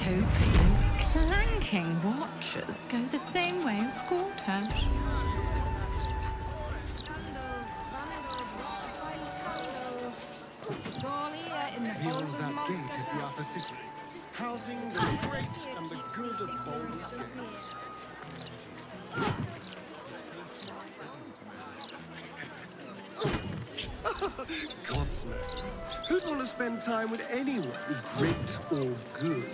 hoping those clanking watches go the same way as Gortash. Beyond that gate is the upper city, housing the great and the good of Baldur's Gate. Godsman, who'd want to spend time with anyone, great or good?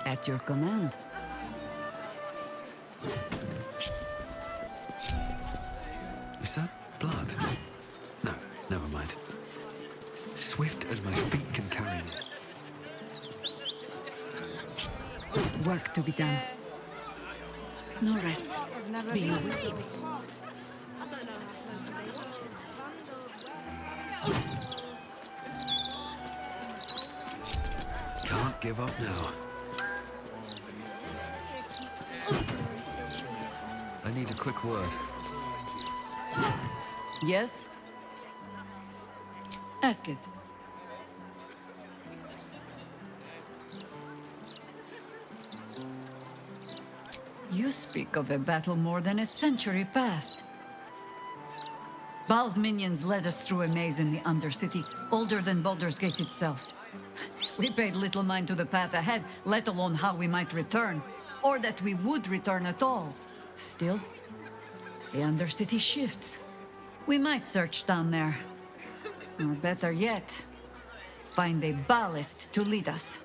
At your command. Is that blood? No, never mind. Swift as my feet can carry me. Work to be done. No rest. Be awake. Can't give up now. I need a quick word. Yes? Ask it. You speak of a battle more than a century past. Baal's minions led us through a maze in the Undercity, older than Baldur's Gate itself. We paid little mind to the path ahead, let alone how we might return, or that we would return at all. Still, the Undercity shifts. We might search down there. Or better yet, find a Baalist to lead us.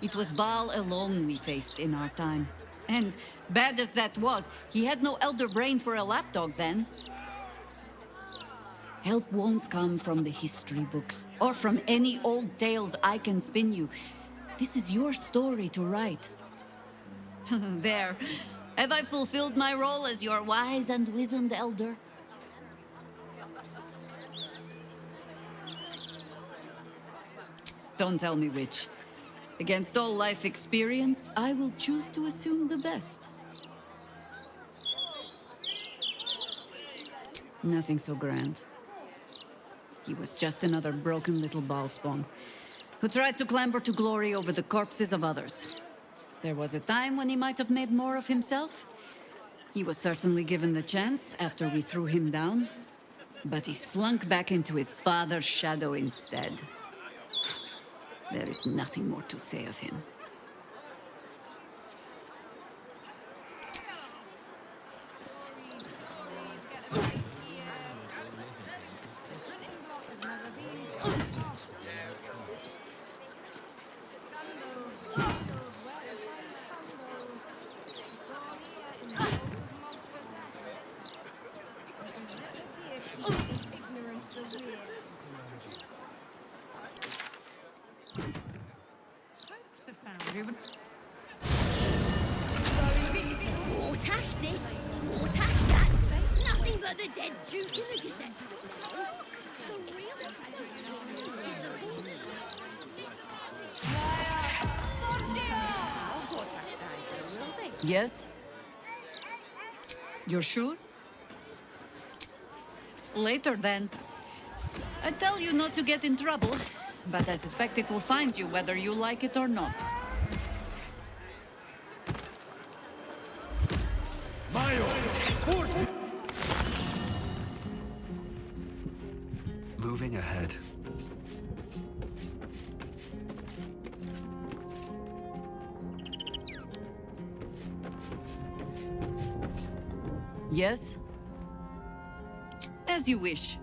It was Baal alone we faced in our time. And bad as that was, he had no elder brain for a lapdog then. Help won't come from the history books, or from any old tales I can spin you. This is your story to write. There. Have I fulfilled my role as your wise and wizened elder? Don't tell me which. Against all life experience, I will choose to assume the best. Nothing so grand. He was just another broken little ballspawn who tried to clamber to glory over the corpses of others. There was a time when he might have made more of himself. He was certainly given the chance after we threw him down, but he slunk back into his father's shadow instead. There is nothing more to say of him. The foundry would... Mortash this, mortash that. Nothing but the dead Duke in the Gazette. The real tragedy is the Yes? You're sure? Later, then. I tell you not to get in trouble, but I suspect it will find you whether you like it or not. Moving ahead. Yes? As you wish.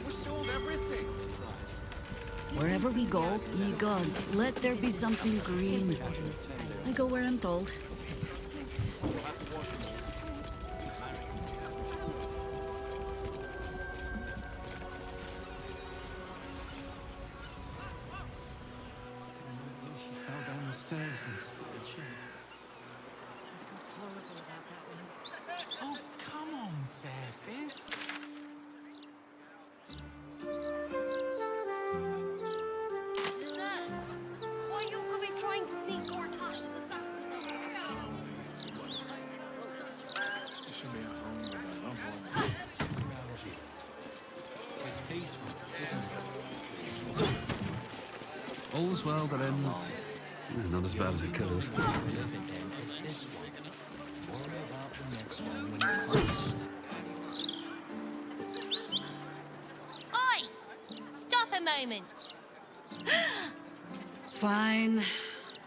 We sold everything. Wherever we go, ye gods, let there be something green. I go where I'm told. She fell down the stairs and split a chin. Oh, come on, Surface. Nurse, why you could be trying to sneak Gortash's assassins out? They should be at home with their loved ones. It's peaceful, isn't it? Peaceful. All's well that ends. Not as bad as it could have. Living end is this one. Worry about the next one when it comes. Oi! Stop a moment. Fine.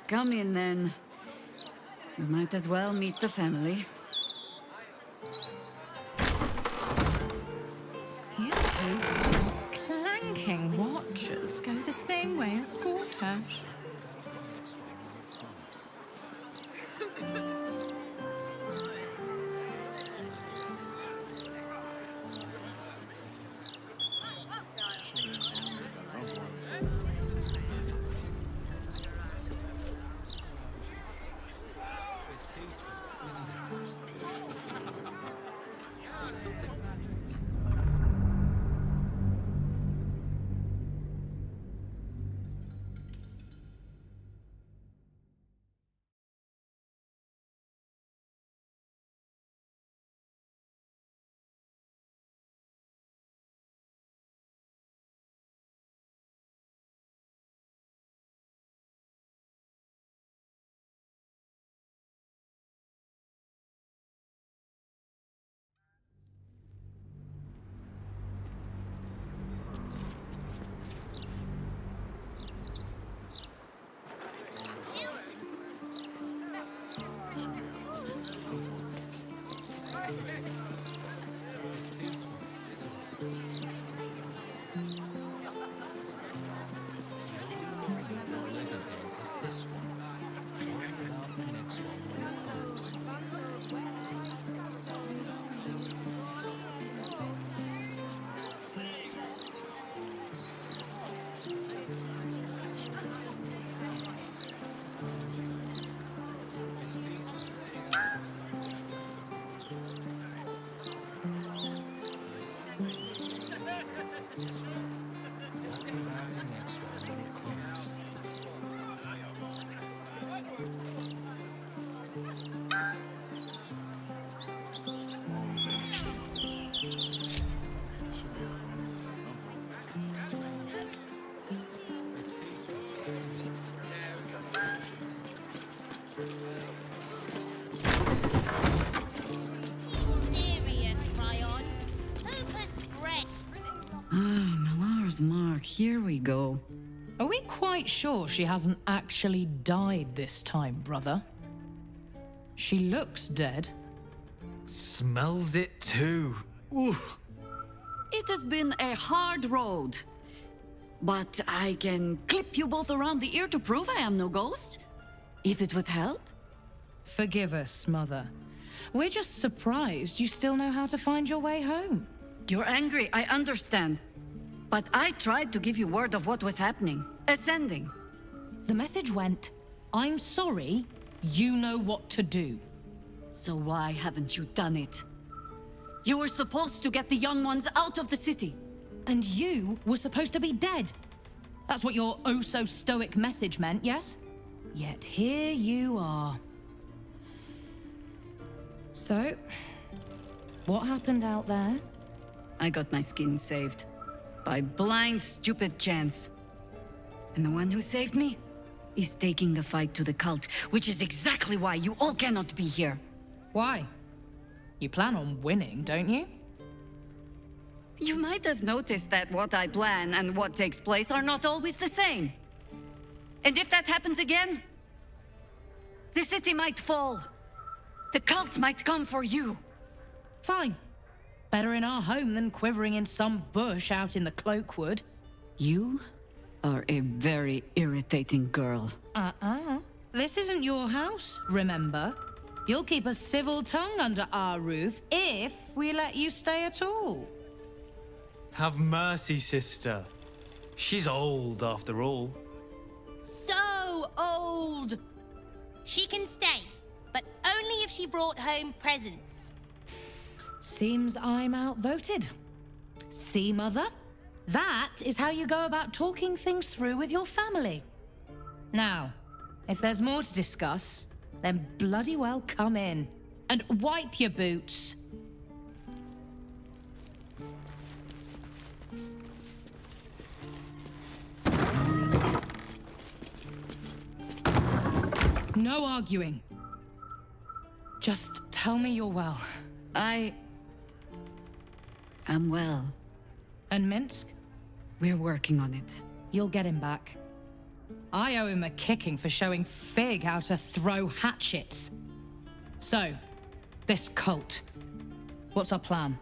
Come in, then. You might as well meet the family. His those clanking watches go the same way as Gortash. Should be at home with their loved ones. It's peaceful, isn't it? Peaceful for the moment. It's peaceful, isn't it? The only worry you're living in is this one. Worry about the next one when it Serious, Cryon. Who puts bread? Ah, Malar's mark. Here we go. Are we quite sure she hasn't actually died this time, brother? She looks dead. Smells it too. Ooh. It has been a hard road. But I can clip you both around the ear to prove I am no ghost. If it would help. Forgive us, Mother. We're just surprised you still know how to find your way home. You're angry, I understand. But I tried to give you word of what was happening. Ascending. The message went, I'm sorry, you know what to do. So why haven't you done it? You were supposed to get the young ones out of the city. And you were supposed to be dead. That's what your oh-so-stoic message meant, yes? Yet here you are. So, what happened out there? I got my skin saved. By blind, stupid chance. And the one who saved me is taking the fight to the cult, which is exactly why you all cannot be here. Why? You plan on winning, don't you? You might have noticed that what I plan and what takes place are not always the same. And if that happens again, the city might fall. The cult might come for you. Fine. Better in our home than quivering in some bush out in the Cloakwood. You are a very irritating girl. This isn't your house, remember? You'll keep a civil tongue under our roof if we let you stay at all. Have mercy, sister. She's old after all. So old. She can stay, but only if she brought home presents. Seems I'm outvoted. See, Mother? That is how you go about talking things through with your family. Now, if there's more to discuss, then bloody well come in. And wipe your boots. No arguing. Just tell me you're well. I am well. And Minsk? We're working on it. You'll get him back. I owe him a kicking for showing Fig how to throw hatchets. So, this cult. What's our plan?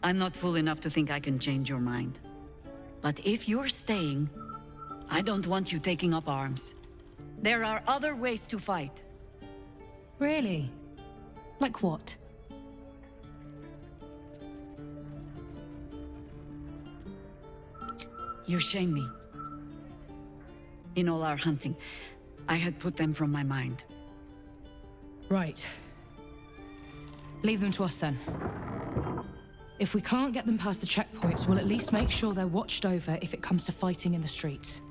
I'm not fool enough to think I can change your mind. But if you're staying, I don't want you taking up arms. There are other ways to fight. Really? Like what? You shame me. In all our hunting, I had put them from my mind. Right. Leave them to us then. If we can't get them past the checkpoints, we'll at least make sure they're watched over if it comes to fighting in the streets.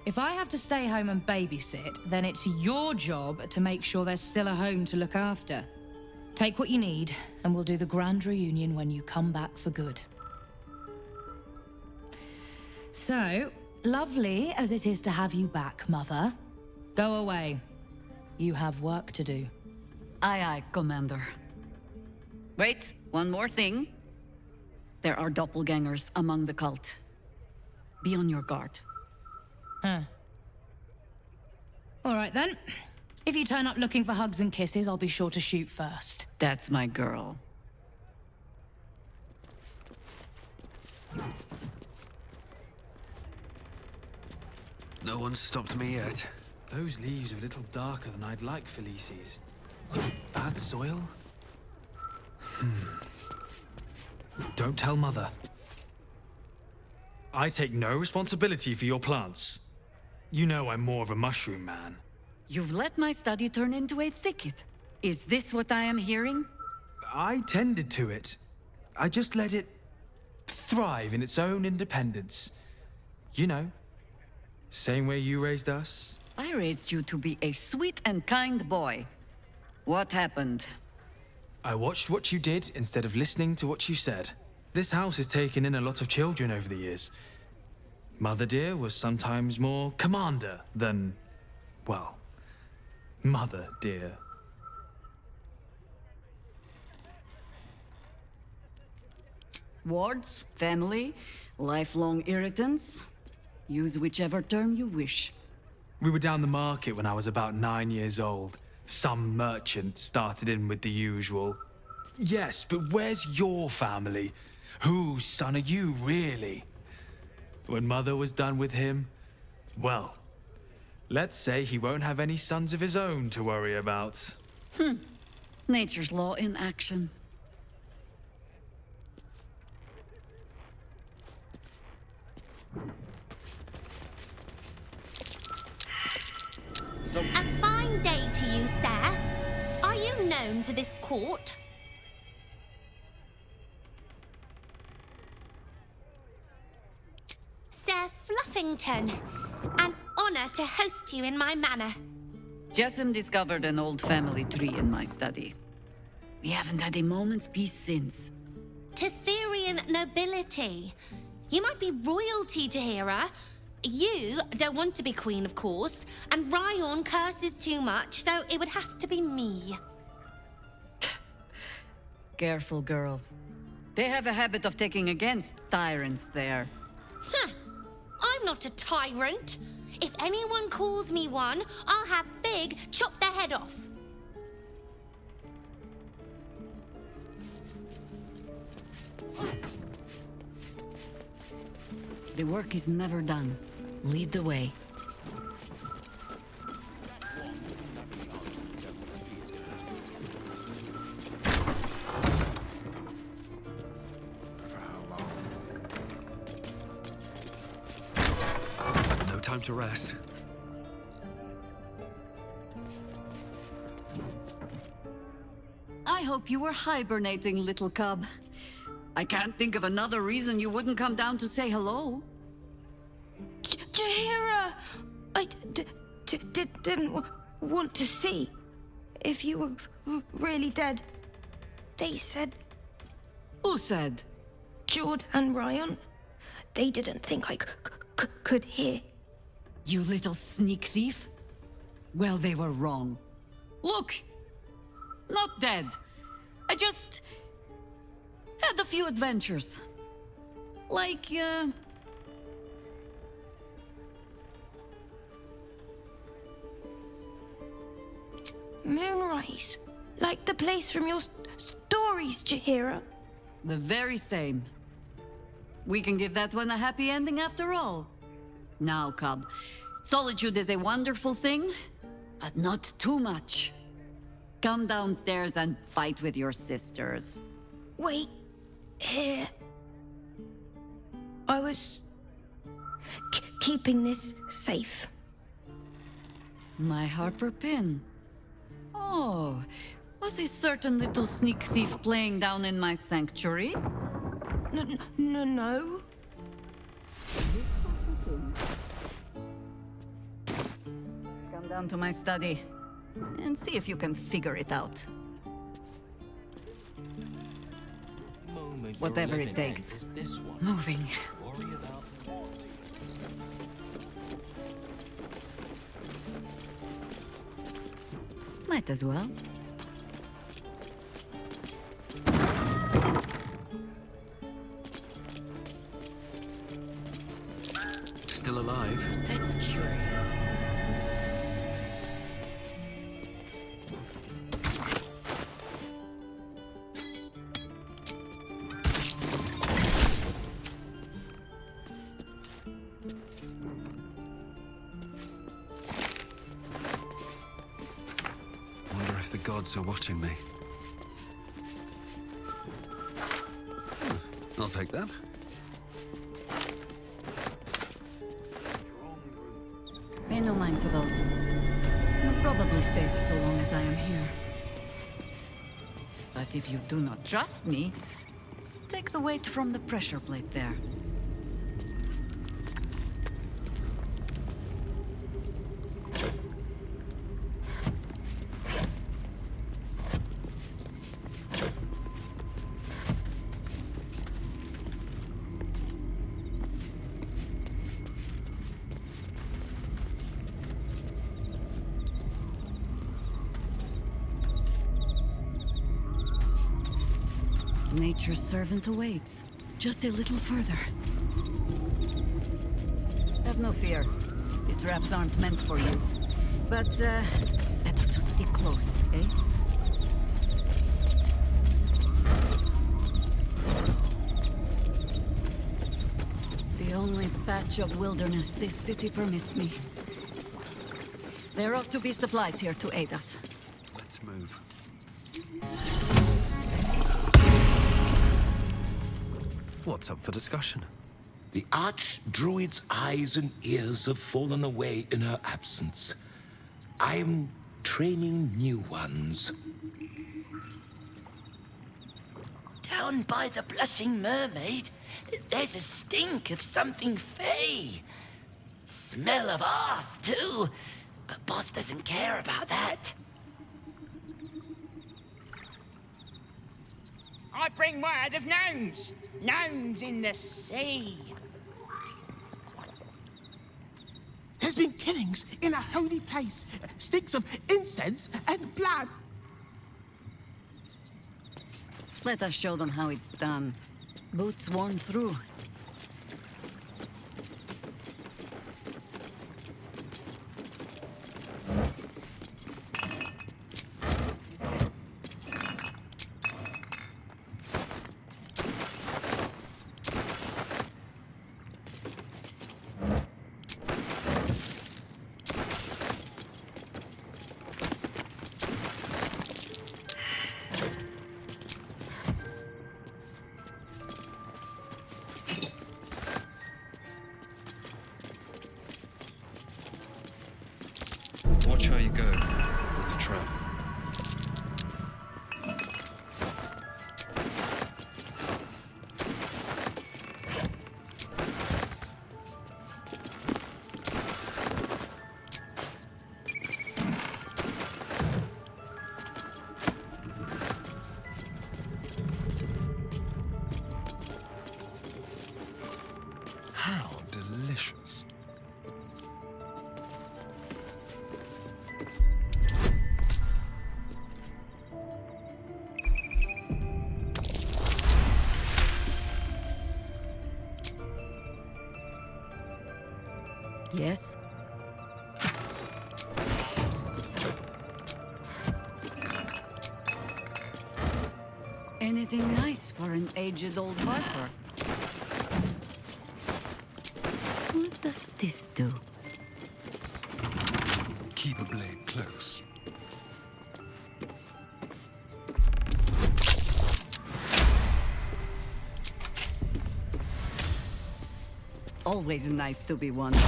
If I have to stay home and babysit, then it's your job to make sure there's still a home to look after. Take what you need, and we'll do the grand reunion when you come back for good. So, lovely as it is to have you back, Mother. Go away. You have work to do. Aye, aye, Commander. Wait, one more thing. There are doppelgangers among the cult. Be on your guard. All right then. If you turn up looking for hugs and kisses, I'll be sure to shoot first. That's my girl. No one's stopped me yet. Those leaves are a little darker than I'd like, Felices. Bad soil? Don't tell Mother. I take no responsibility for your plants. You know I'm more of a mushroom man. You've let my study turn into a thicket. Is this what I am hearing? I tended to it. I just let it thrive in its own independence. You know, same way you raised us. I raised you to be a sweet and kind boy. What happened? I watched what you did instead of listening to what you said. This house has taken in a lot of children over the years. Mother dear was sometimes more commander than, well, mother dear. Wards, family, lifelong irritants. Use whichever term you wish. We were down the market when I was about 9 years old. Some merchant started in with the usual. Yes, but where's your family? Whose son are you, really? When Mother was done with him, well, let's say he won't have any sons of his own to worry about. Nature's law in action. A fine day to you, sir. Are you known to this court? Sir Fluffington, an honor to host you in my manor. Jessamine discovered an old family tree in my study. We haven't had a moment's peace since. Tetherian nobility. You might be royalty, Jaheria. You don't want to be queen, of course, and Ryan curses too much, so it would have to be me. Careful, girl. They have a habit of taking against tyrants there. Huh. I'm not a tyrant. If anyone calls me one, I'll have Fig chop their head off. The work is never done. Lead the way. No time to rest. I hope you were hibernating, little cub. I can't think of another reason you wouldn't come down to say hello. Jaheria! I didn't want to see if you were really dead. They said Who said? Jord and Ryan. They didn't think I could hear. You little sneak thief? Well, they were wrong. Look! Not dead. I just had a few adventures. Like, Moonrise. Like the place from your stories, Jaheria. the very same. We can give that one a happy ending after all. Now, cub, solitude is a wonderful thing, but not too much. Come downstairs and fight with your sisters. Wait. Here. I was keeping this safe. My Harper pin. Oh, was a certain little sneak thief playing down in my sanctuary? No. Come down to my study and see if you can figure it out. Moment Whatever you're it living in takes. is this one. Moving. Worry about Might as well. Still alive? That's curious. Wonder if the gods are watching me. I'll take that. Pay no mind to those. You're probably safe so long as I am here. But if you do not trust me, take the weight from the pressure plate there. Nature's servant awaits. Just a little further. Have no fear. The traps aren't meant for you. But, better to stick close, eh? The only patch of wilderness this city permits me. There ought to be supplies here to aid us. Let's move. What's up for discussion? The Archdruid's eyes and ears have fallen away in her absence. I'm training new ones. Down by the Blushing Mermaid, there's a stink of something fey. Smell of arse, too. But Boss doesn't care about that. I bring word of gnomes. Gnomes in the sea. There's been killings in a holy place. Stinks of incense and blood. Let us show them how it's done. Boots worn through. Watch how you go. There's a trap. How delicious. Yes? Anything nice for an aged old harper? What does this do? Keep a blade close. Always nice to be wanted.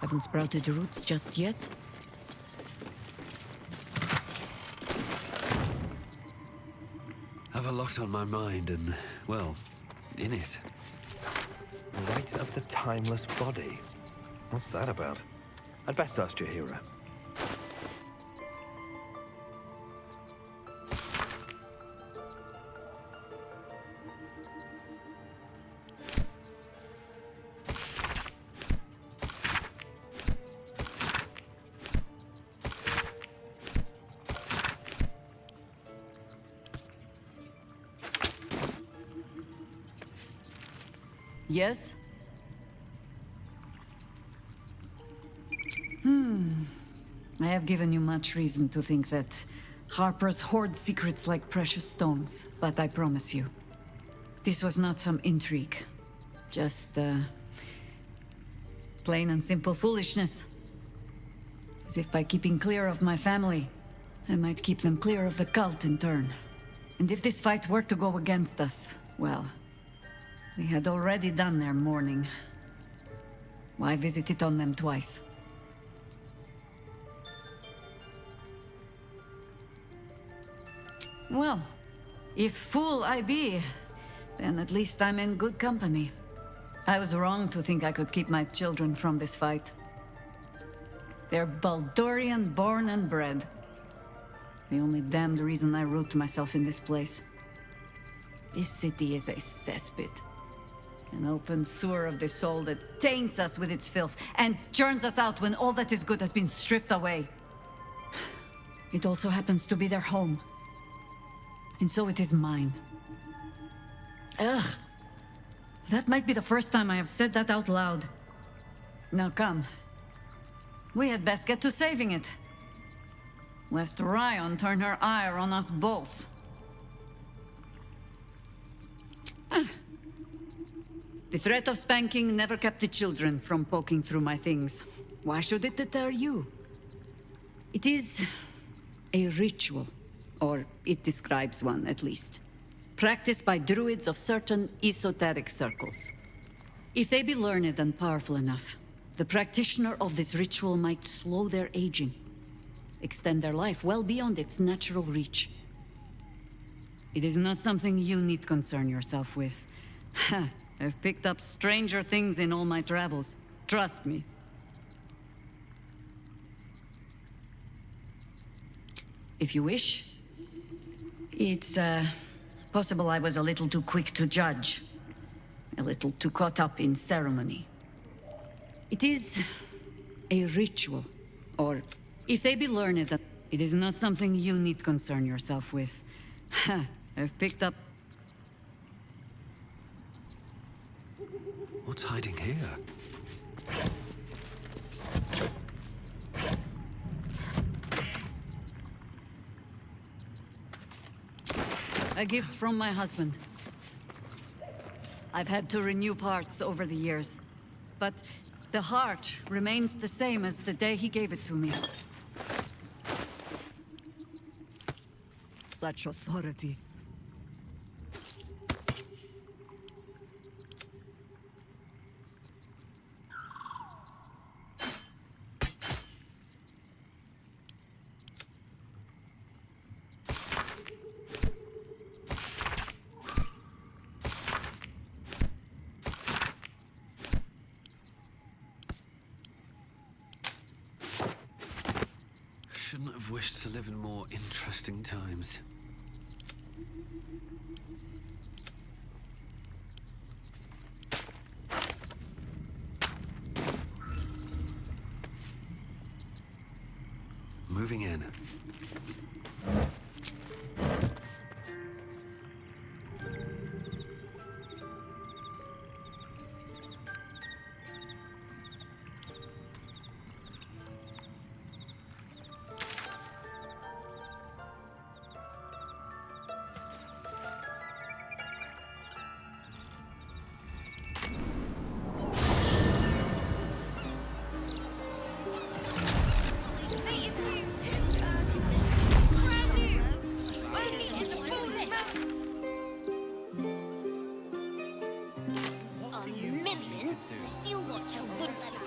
Haven't sprouted roots just yet. Have a lot on my mind and, well, in it. Rite of the Timeless Body. What's that about? I'd best ask Jaheria. Yes? I have given you much reason to think that Harpers hoard secrets like precious stones, but I promise you, this was not some intrigue. Just, plain and simple foolishness. As if by keeping clear of my family, I might keep them clear of the cult in turn. And if this fight were to go against us, well, we had already done their mourning. Why visit it on them twice? Well, if fool I be, then at least I'm in good company. I was wrong to think I could keep my children from this fight. They're Baldurian born and bred. The only damned reason I root myself in this place. This city is a cesspit. An open sewer of the soul that taints us with its filth and churns us out when all that is good has been stripped away. It also happens to be their home. And so it is mine. Ugh. That might be the first time I have said that out loud. Now come. We had best get to saving it. Lest Ryan turn her ire on us both. The threat of spanking never kept the children from poking through my things. Why should it deter you? It is a ritual, or it describes one at least, practiced by druids of certain esoteric circles. If they be learned and powerful enough, the practitioner of this ritual might slow their aging, extend their life well beyond its natural reach. It is not something you need concern yourself with. I've picked up stranger things in all my travels. Trust me. If you wish. It's, possible I was a little too quick to judge. A little too caught up in ceremony. It is a ritual, or if they be learned, that it is not something you need concern yourself with. I've picked up... What's hiding here? A gift from my husband. I've had to renew parts over the years, but the heart remains the same as the day he gave it to me. Such authority. Shouldn't have wished to live in more interesting times. Moving in. Still watch a good letter.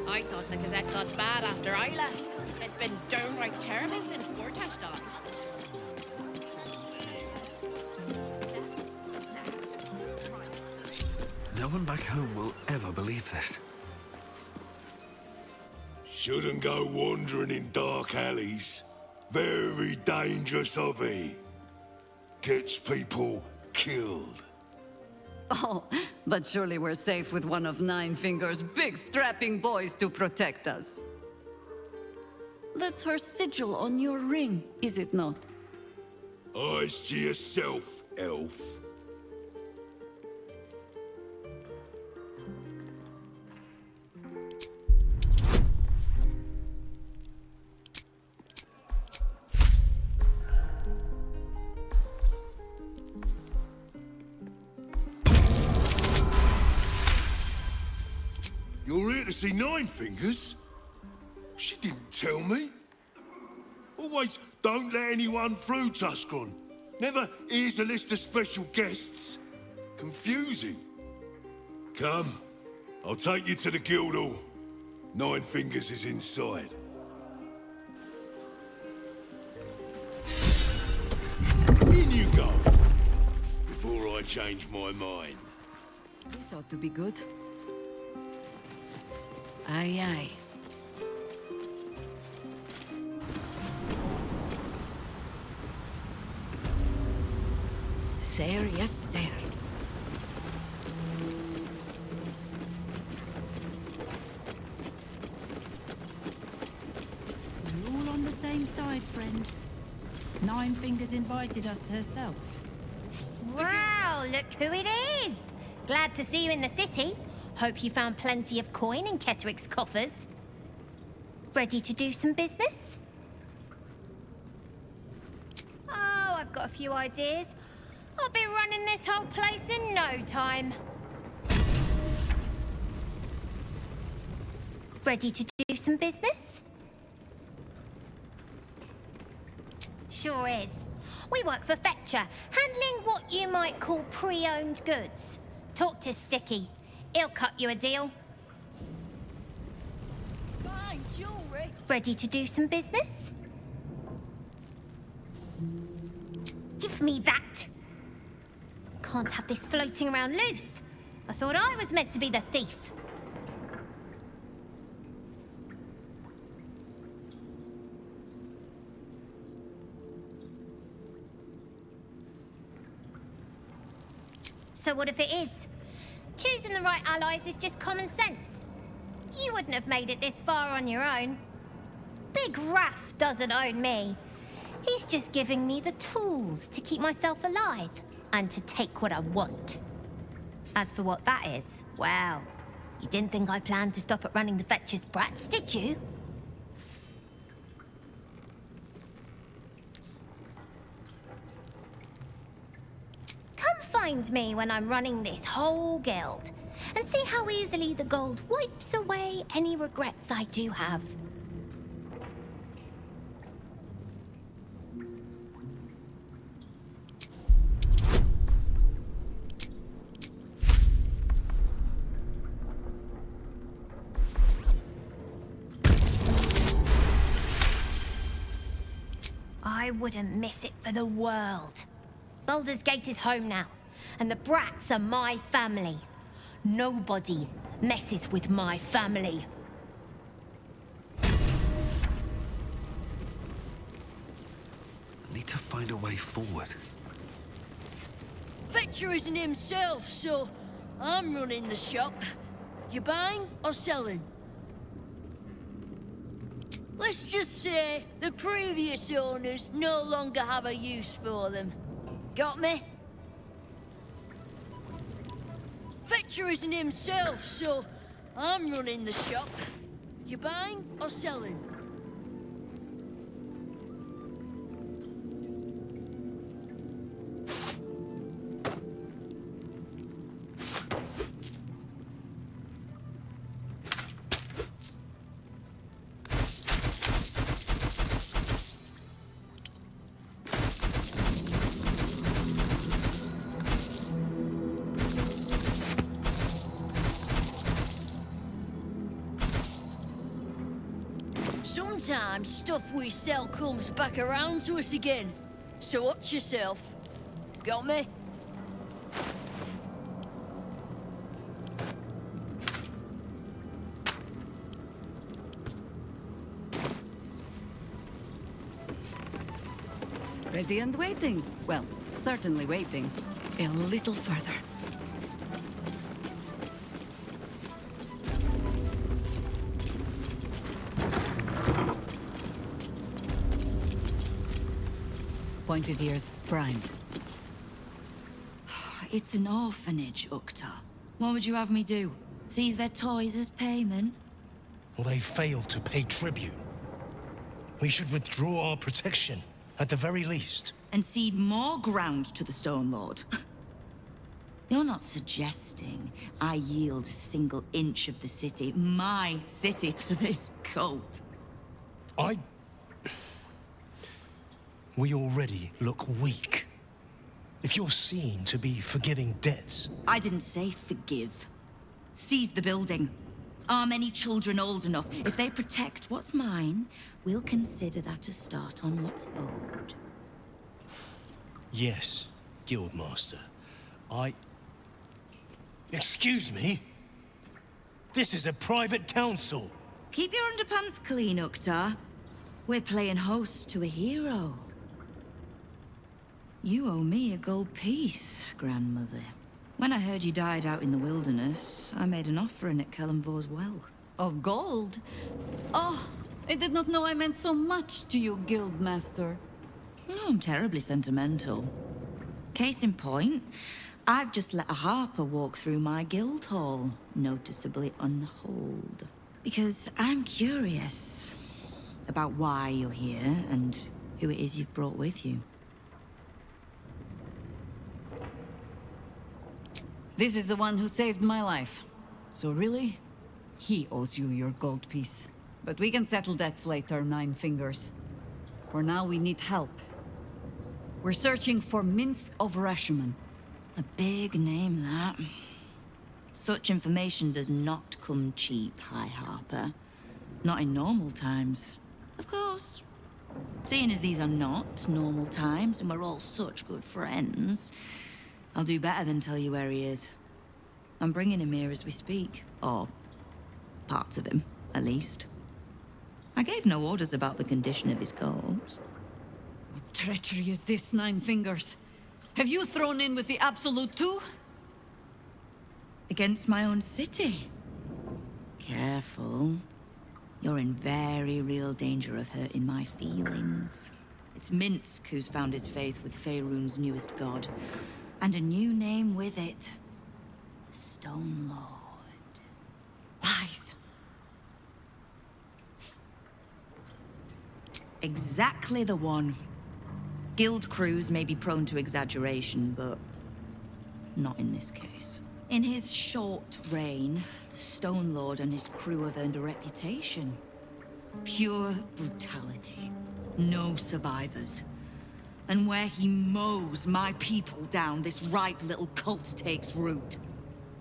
I thought the Gazette got bad after I left. It's been downright terrible since Gortash died. No one back home will ever believe this. Shouldn't go wandering in dark alleys. Very dangerous hobby. Gets people killed. Oh, but surely we're safe with one of Nine Fingers' big strapping boys to protect us. That's her sigil on your ring, is it not? Eyes to yourself, elf. You're here to see Nine Fingers? She didn't tell me. Always don't let anyone through, Tuscaron. Never here's a list of special guests. Confusing. Come, I'll take you to the Guildhall. Nine Fingers is inside. In you go, before I change my mind. This ought to be good. Aye, aye. Yes, sir. We're all on the same side, friend. Nine Fingers invited us herself. Wow, look who it is! Glad to see you in the city. Hope you found plenty of coin in Ketteric's coffers. Ready to do some business? Oh, I've got a few ideas. I'll be running this whole place in no time. Ready to do some business? Sure is. We work for Fetcher, handling what you might call pre-owned goods. Talk to Sticky. He'll cut you a deal. Fine jewelry. Ready to do some business? Give me that! Can't have this floating around loose. I thought I was meant to be the thief. So what if it is? Choosing the right allies is just common sense. You wouldn't have made it this far on your own. Big Raff doesn't own me. He's just giving me the tools to keep myself alive and to take what I want. As for what that is, well, you didn't think I planned to stop at running the Fetcher's brats, did you? Come find me when I'm running this whole guild and see how easily the gold wipes away any regrets I do have. I wouldn't miss it for the world. Baldur's Gate is home now, and the brats are my family. Nobody messes with my family. I need to find a way forward. Fetcher isn't himself, so I'm running the shop. You buying or selling? Let's just say the previous owners no longer have a use for them. Got me? Fetcher isn't himself, so I'm running the shop. You buying or selling? Sometimes stuff we sell comes back around to us again. So watch yourself. Got me? Ready and waiting. Well, certainly waiting. A little further. Pointed ears primed. It's an orphanage, Ukta. What would you have me do? Seize their toys as payment? Well, they failed to pay tribute. We should withdraw our protection, at the very least. And cede more ground to the Stone Lord? You're not suggesting I yield a single inch of the city, my city, to this cult? We already look weak. If you're seen to be forgiving debts... I didn't say forgive. Seize the building. Arm any children old enough. If they protect what's mine, we'll consider that a start on what's owed. Yes, Guildmaster. Excuse me? This is a private council. Keep your underpants clean, Ukta. We're playing host to a hero. You owe me a gold piece, grandmother. When I heard you died out in the wilderness, I made an offering at Kellenvor's well. Of gold? Oh, I did not know I meant so much to you, Guildmaster. Oh, I'm terribly sentimental. Case in point, I've just let a harper walk through my guild hall, noticeably unholed. Because I'm curious about why you're here and who it is you've brought with you. This is the one who saved my life. So really, he owes you your gold piece. But we can settle debts later, Nine Fingers. For now, we need help. We're searching for Minsk of Rashomon. A big name, that. Such information does not come cheap, High Harper. Not in normal times. Of course. Seeing as these are not normal times and we're all such good friends, I'll do better than tell you where he is. I'm bringing him here as we speak. Or parts of him, at least. I gave no orders about the condition of his corpse. What treachery is this, Nine Fingers? Have you thrown in with the Absolute too? Against my own city. Careful. You're in very real danger of hurting my feelings. It's Minsk who's found his faith with Faerun's newest god. And a new name with it. The Stone Lord. Lies. Exactly the one. Guild crews may be prone to exaggeration, but not in this case. In his short reign, the Stone Lord and his crew have earned a reputation. Pure brutality. No survivors. And where he mows my people down, this ripe little cult takes root.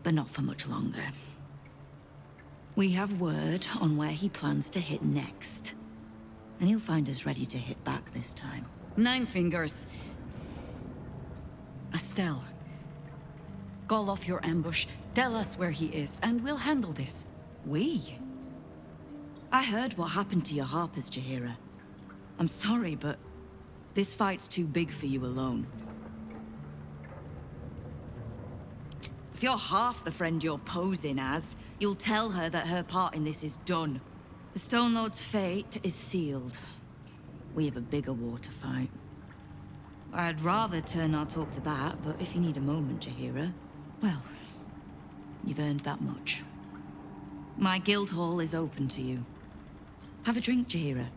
But not for much longer. We have word on where he plans to hit next. And he'll find us ready to hit back this time. Nine Fingers. Estelle. Call off your ambush, tell us where he is, and we'll handle this. We? I heard what happened to your harpers, Jaheria. I'm sorry, but this fight's too big for you alone. If you're half the friend you're posing as, you'll tell her that her part in this is done. The Stone Lord's fate is sealed. We have a bigger war to fight. I'd rather turn our talk to that, but if you need a moment, Jaheria, well, you've earned that much. My guild hall is open to you. Have a drink, Jaheria.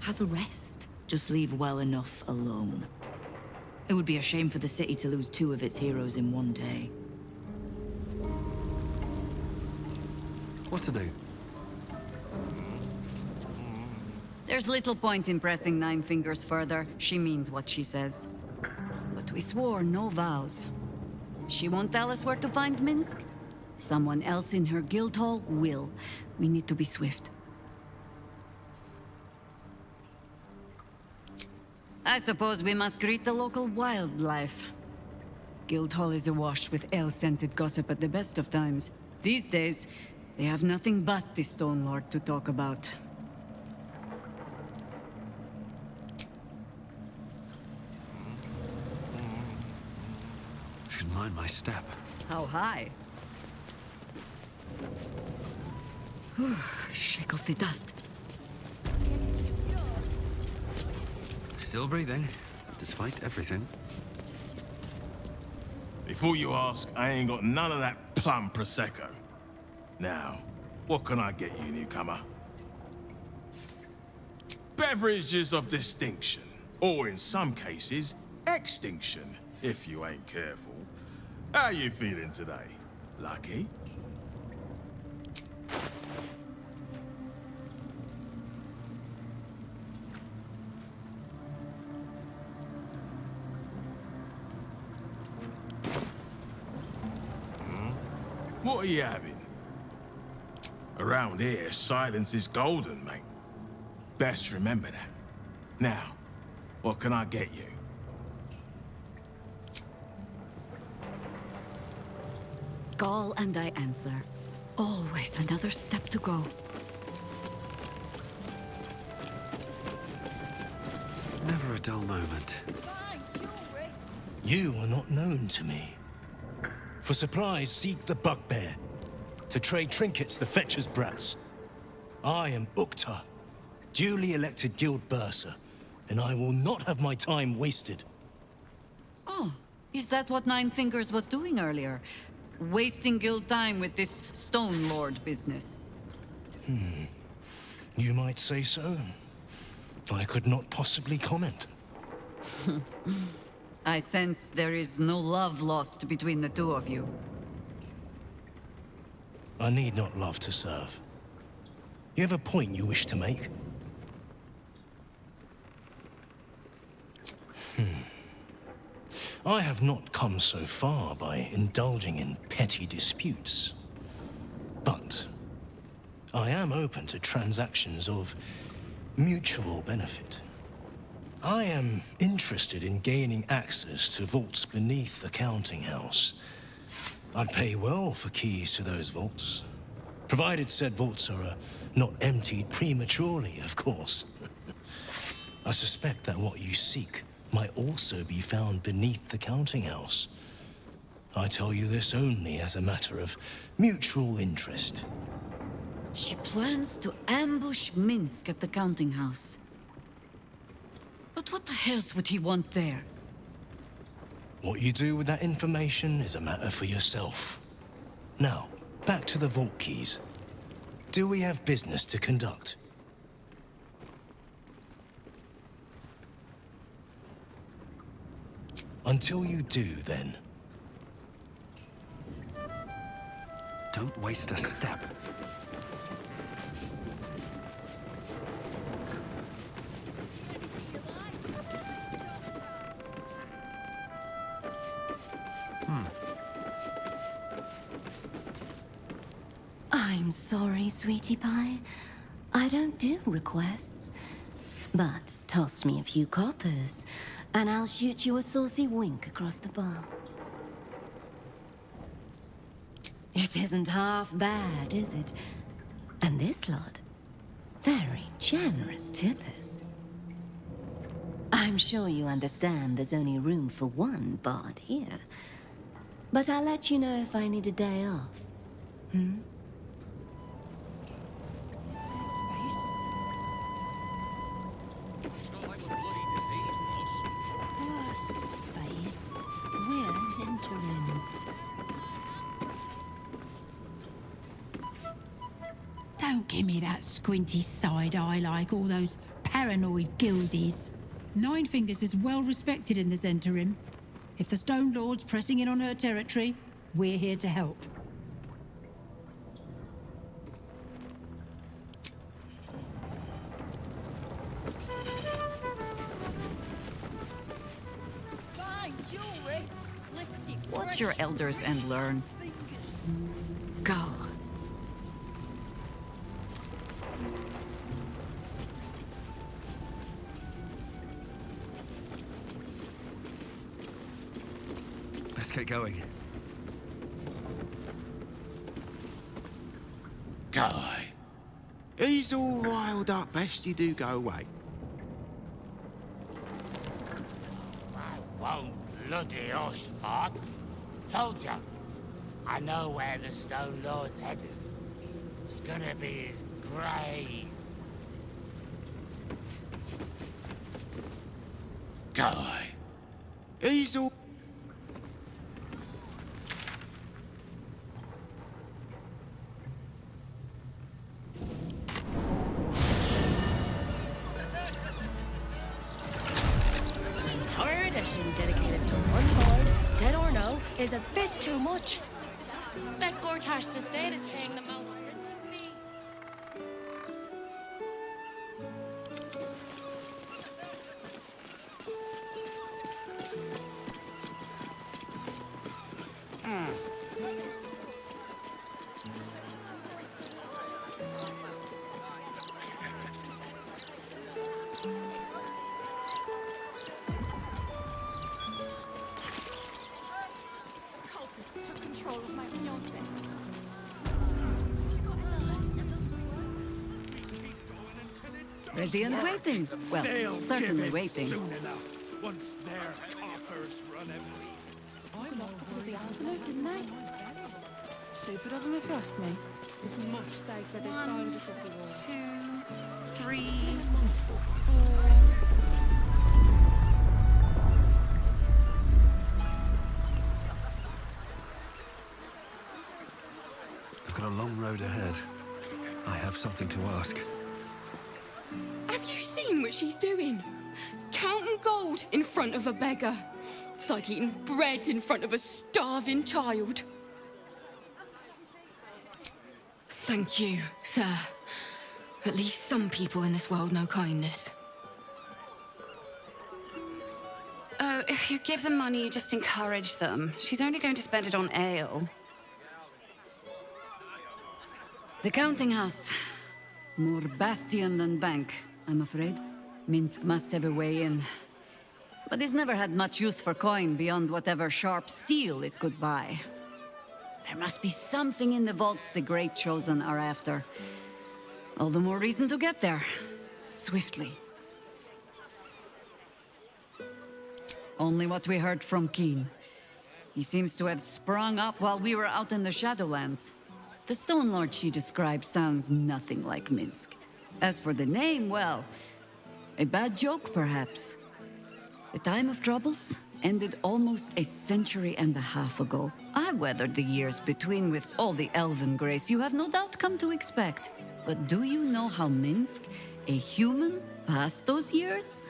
Have a rest. Just leave well enough alone. It would be a shame for the city to lose 2 of its heroes in one day. What to do? There's little point in pressing Nine Fingers further. She means what she says. But we swore no vows. She won't tell us where to find Minsk. Someone else in her guild hall will. We need to be swift. I suppose we must greet the local wildlife. Guildhall is awash with ale-scented gossip at the best of times. These days, they have nothing but the Stone Lord to talk about. Should mind my step. How high? Shake off the dust. Still breathing, despite everything. Before you ask, I ain't got none of that plum Prosecco. Now, what can I get you, newcomer? Beverages of distinction, or in some cases, extinction, if you ain't careful. How you feeling today? Lucky? What are you having? Around here, silence is golden, mate. Best remember that. Now, what can I get you? Call and I answer. Always another step to go. Never a dull moment. Fine, jewelry. You are not known to me. For supplies, seek the bugbear. To trade trinkets, the fetcher's brats. I am Ukta, duly elected guild bursar, and I will not have my time wasted. Oh, is that what Nine Fingers was doing earlier? Wasting guild time with this Stone Lord business? You might say so. I could not possibly comment. I sense there is no love lost between the two of you. I need not love to serve. You have a point you wish to make? I have not come so far by indulging in petty disputes. But I am open to transactions of mutual benefit. I am interested in gaining access to vaults beneath the counting house. I'd pay well for keys to those vaults, provided said vaults are not emptied prematurely, of course. I suspect that what you seek might also be found beneath the counting house. I tell you this only as a matter of mutual interest. She plans to ambush Minsk at the counting house. But what the hells would he want there? What you do with that information is a matter for yourself. Now, back to the vault keys. Do we have business to conduct? Until you do, then. Don't waste a step. I'm sorry, sweetie pie. I don't do requests. But toss me a few coppers, and I'll shoot you a saucy wink across the bar. It isn't half bad, is it? And this lot, very generous tippers. I'm sure you understand there's only room for one bard here. But I'll let you know if I need a day off. Worse phase. We're entering. Don't give me that squinty side eye like all those paranoid guildies. Nine Fingers is well respected in the Zentarim. If the Stone Lord's pressing in on her territory, we're here to help. Watch your elders and learn. Go. Let's get going. Guy, he's all riled up. Best you do go away. I won't bloody hush, Fart. Told ya. I know where the Stone Lord's headed. It's gonna be his grave. Guy, he's all... An entire edition dedicated to one lord, dead or no, is a bit too much. Bet Gortash's estate is paying the most printing fee. Cultists took control of my fiancé. Ready and waiting. Well, They'll certainly give it waiting. soon enough. Once their coffers run empty. I lost because of the absolute, didn't they? Stupid of them if you ask me. It's much safer this side of the city wall. 2, 3, 4. I've got a long road ahead. I have something to ask. Have you seen what she's doing? Counting gold in front of a beggar. It's like eating bread in front of a starving child. Thank you, sir. At least some people in this world know kindness. Oh, if you give them money, you just encourage them. She's only going to spend it on ale. The counting house. More bastion than bank, I'm afraid. Minsk must have a way in. But it's never had much use for coin beyond whatever sharp steel it could buy. There must be something in the vaults the Great Chosen are after. All the more reason to get there. Swiftly. Only what we heard from Keen. He seems to have sprung up while we were out in the Shadowlands. The Stone Lord she described sounds nothing like Minsk. As for the name, well, a bad joke, perhaps. The time of troubles ended almost a century and a half ago. I weathered the years between with all the elven grace you have no doubt come to expect. But do you know how Minsk, a human, passed those years?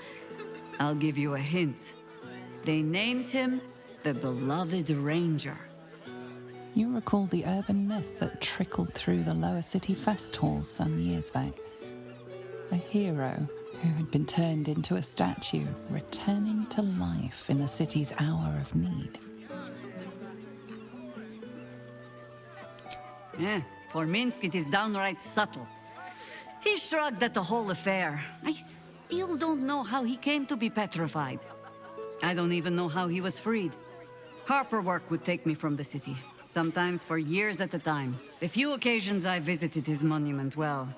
I'll give you a hint. They named him the Beloved Ranger. You recall the urban myth that trickled through the lower city fest halls some years back. A hero who had been turned into a statue, returning to life in the city's hour of need. For Minsk it is downright subtle. He shrugged at the whole affair. I still don't know how he came to be petrified. I don't even know how he was freed. Harper work would take me from the city, sometimes for years at a time. The few occasions I visited his monument, well,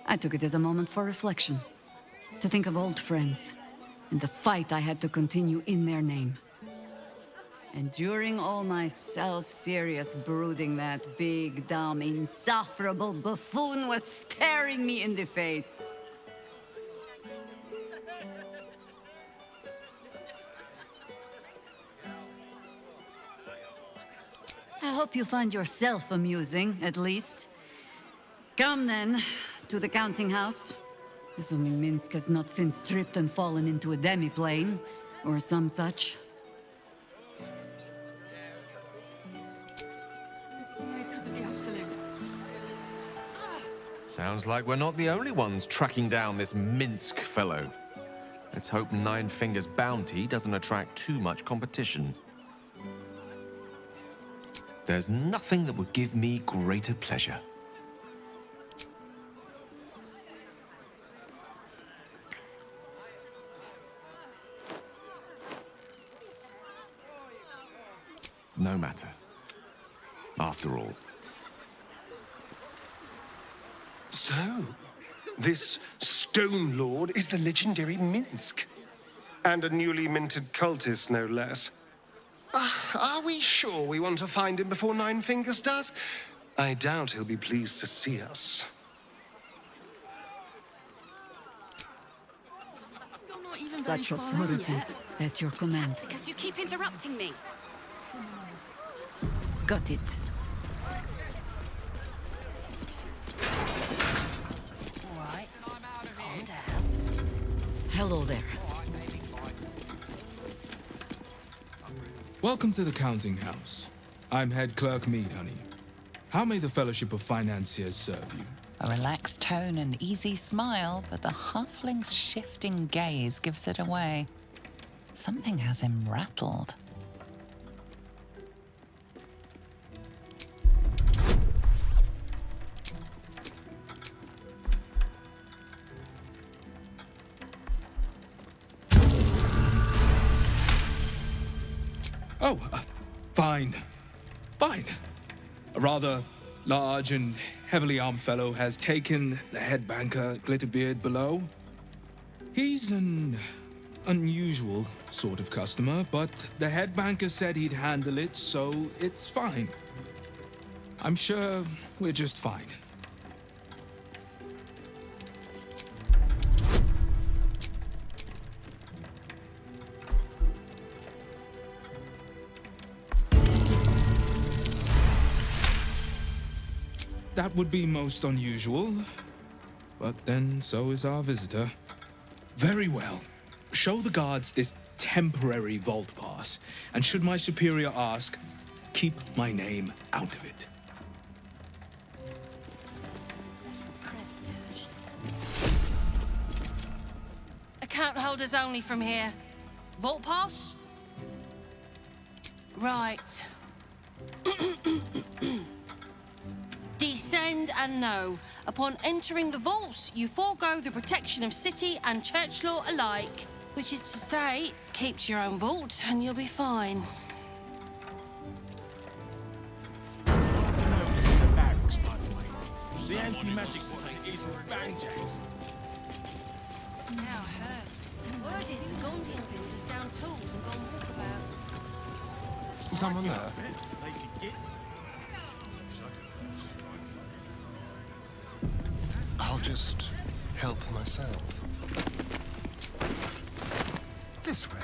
I took it as a moment for reflection. To think of old friends, and the fight I had to continue in their name. And during all my self-serious brooding, that big, dumb, insufferable buffoon was staring me in the face. I hope you find yourself amusing, at least. Come then, to the counting house. Assuming Minsk has not since tripped and fallen into a demi-plane, or some such. Because of the absolute. Sounds like we're not the only ones tracking down this Minsk fellow. Let's hope Nine Fingers' bounty doesn't attract too much competition. There's nothing that would give me greater pleasure. No matter. After all. So, this Stone Lord is the legendary Minsk. And a newly minted cultist, no less. Are we sure we want to find him before Nine Fingers does? I doubt he'll be pleased to see us. You're not even Such very far authority yet. at your command. Because you keep interrupting me. Got it. All right, calm down. Hello there. Welcome to the counting house. I'm head clerk Mead, honey. How may the Fellowship of Financiers serve you? A relaxed tone and easy smile, but the halfling's shifting gaze gives it away. Something has him rattled. Oh, fine. Fine. A rather large and heavily armed fellow has taken the head banker, Glitterbeard, below. He's an unusual sort of customer, but the head banker said he'd handle it, so it's fine. I'm sure we're just fine. That would be most unusual, but then so is our visitor. Very well. Show the guards this temporary vault pass, and should my superior ask, keep my name out of it. Account holders only from here. Vault pass? Right. Descend and know. Upon entering the vaults, you forego the protection of city and church law alike. Which is to say, keep to your own vault and you'll be fine. This is the barracks, by the way. The anti-magic one is bangjacks. Now I heard. The word is the Gondian builders down tools and gone walkabouts. Someone there? Lazy gits. I'll just help myself. This way.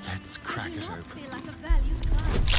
Let's crack it open. Feel like a valued client.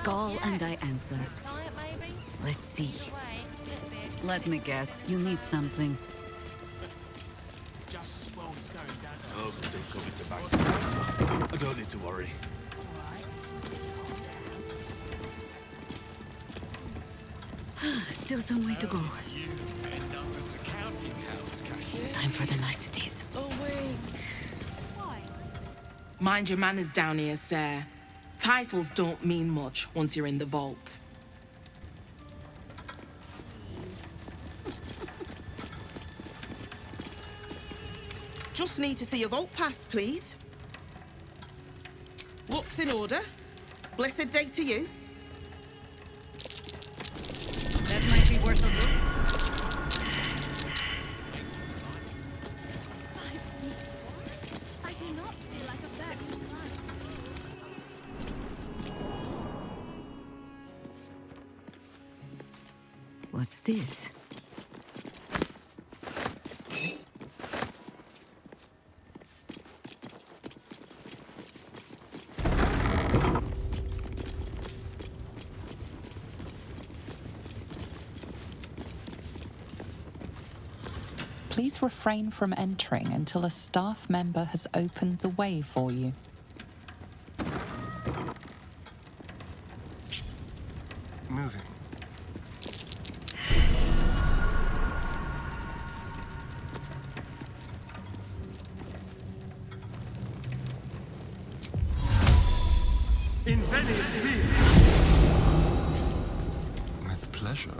Call and I answer. Client, maybe? Let's see. Wait, Let me guess. You need something. Just while he's going down I don't need to worry. Still some way to go. Time for the niceties. Mind your manners down here, sir. Titles don't mean much once you're in the vault. Just need to see your vault pass, please. Looks in order. Blessed day to you. That might be worth a look. I do not feel like a valued client. What's this? Please refrain from entering until a staff member has opened the way for you. Moving. With pleasure.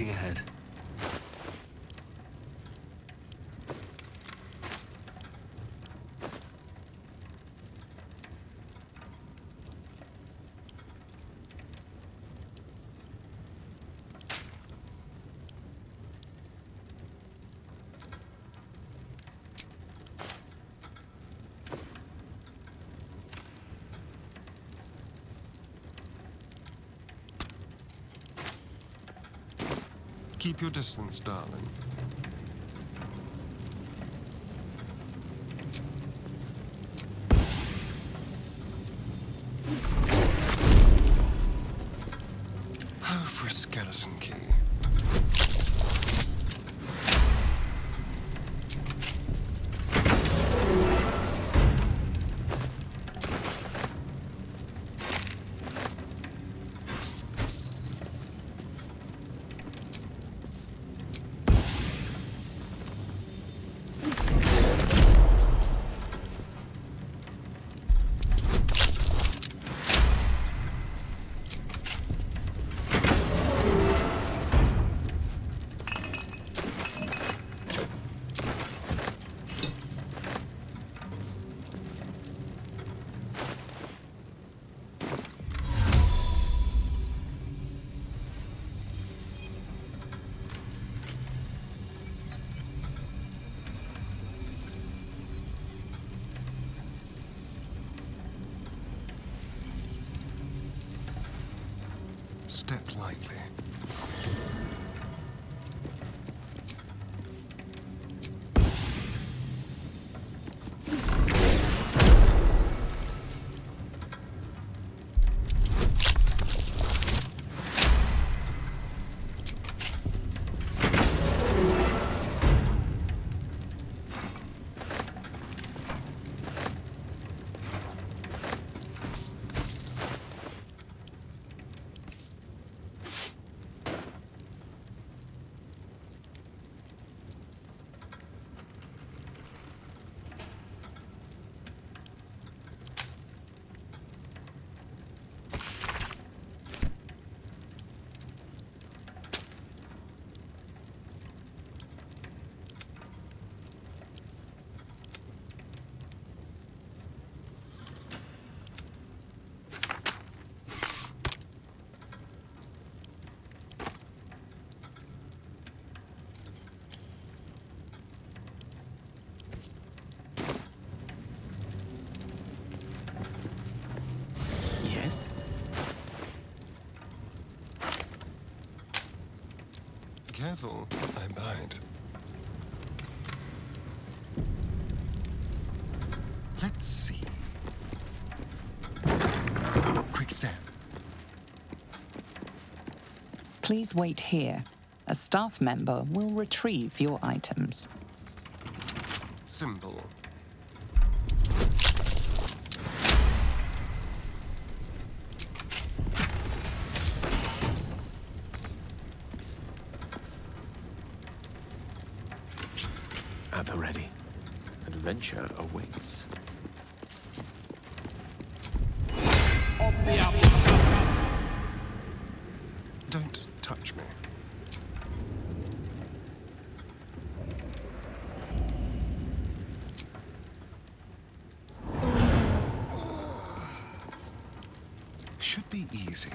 looking ahead. Keep your distance, darling. Oh, for a skeleton key. Step lightly. Careful, I bite. Let's see. Quick step. Please wait here. A staff member will retrieve your items. Simple. At the ready. Adventure awaits. Don't touch me. Should be easy.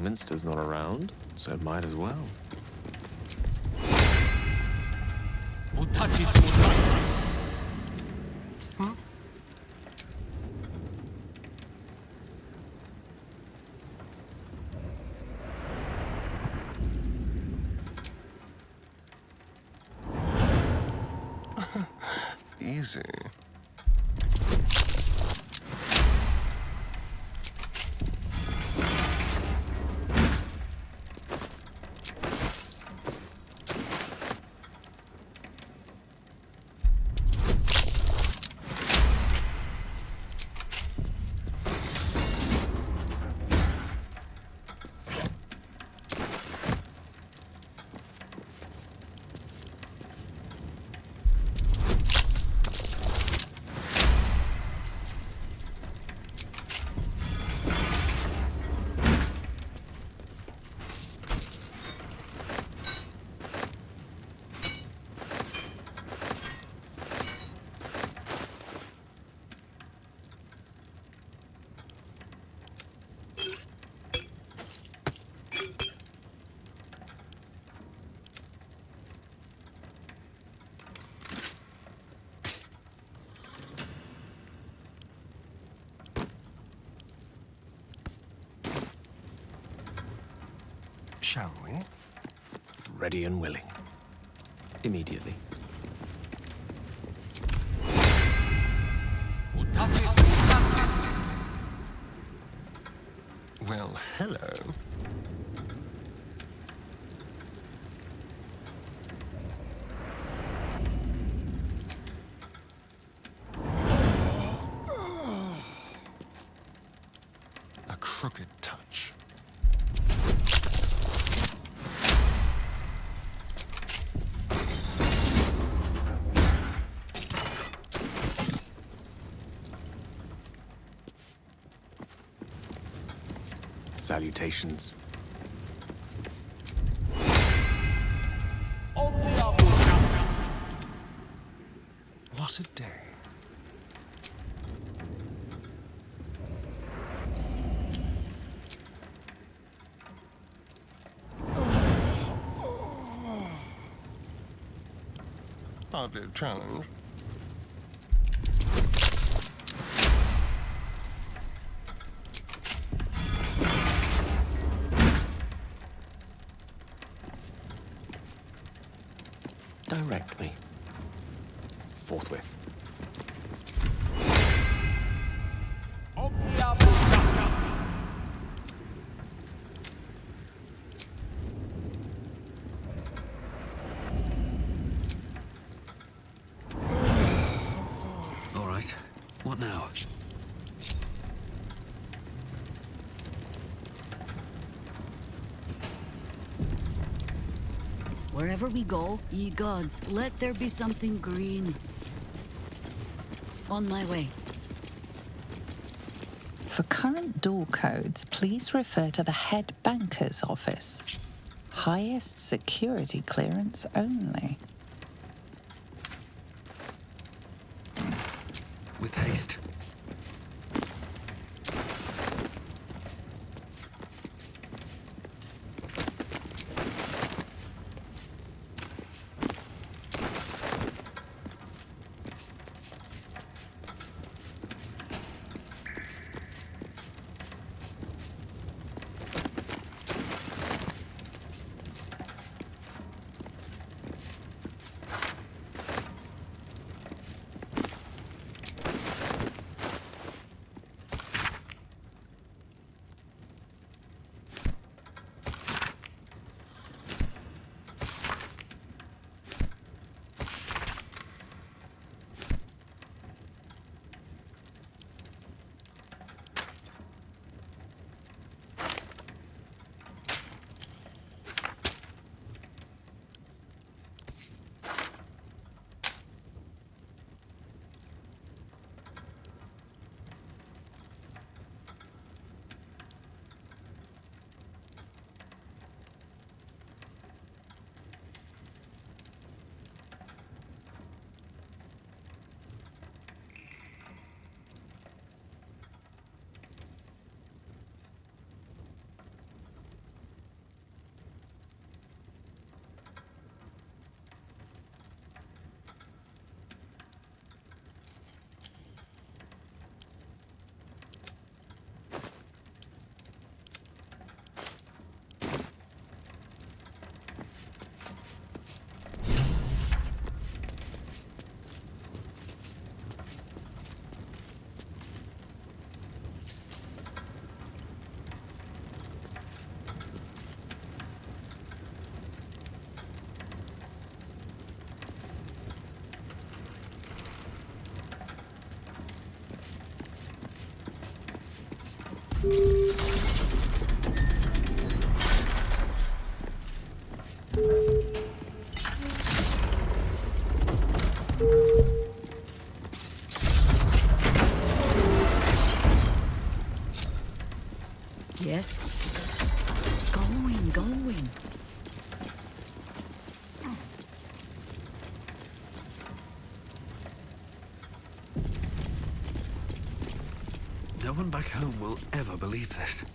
Minster's not around, so might as well. Huh? Easy. Shall we? Ready and willing. Immediately. Well, hello. A crooked touch. Salutations. What a day. Hardly a challenge. Direct me. Forthwith. All right. What now? Wherever we go, ye gods, let there be something green. On my way. For current door codes, please refer to the head banker's office. Highest security clearance only. With haste. Yes? Going, going. No one back home will ever believe this.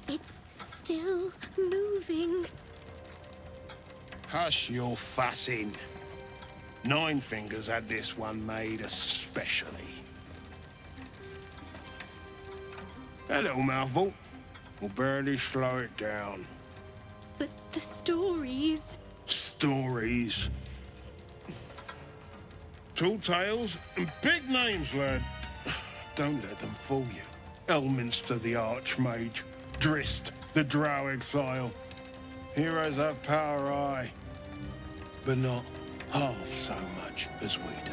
It's still moving. Hush your fussing. Nine Fingers had this one made especially. That little mouthful will barely slow it down. But the stories... Stories. Tall tales and big names, lad. Don't let them fool you. Elminster the Archmage. Drist the Drow Exile. Heroes have power, aye, but not half so much as we do.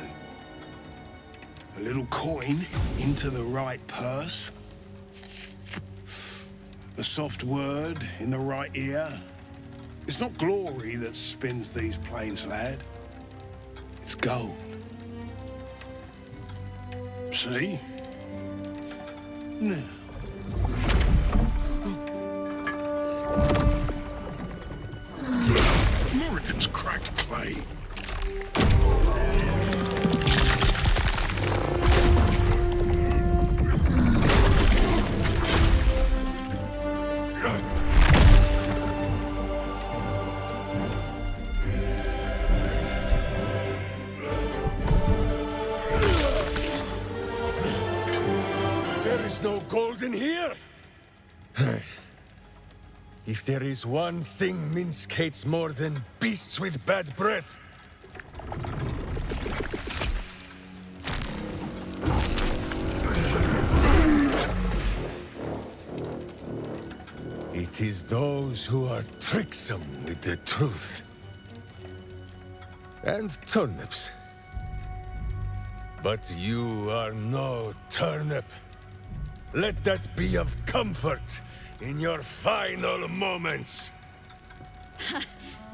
A little coin into the right purse. A soft word in the right ear. It's not glory that spins these plains, lad. It's gold. See? Now. Morrigan's cracked clay. There is no gold in here! If there is one thing Minsk hates more than beasts with bad breath, it is those who are tricksome with the truth. And turnips. But you are no turnip. Let that be of comfort in your final moments.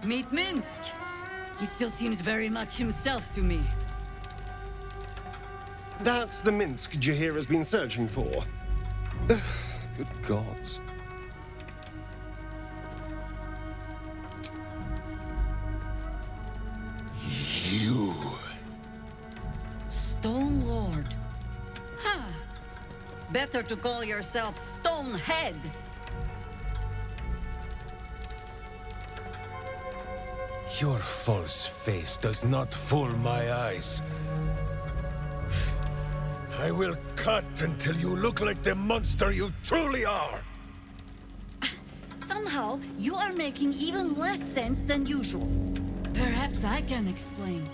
Meet Minsk. He still seems very much himself to me. That's the Minsk Jaheria's been searching for. Good gods. You. Stone Lord. Huh. Better to call yourself Stonehead. Your false face does not fool my eyes. I will cut until you look like the monster you truly are. Somehow, you are making even less sense than usual. Perhaps I can explain.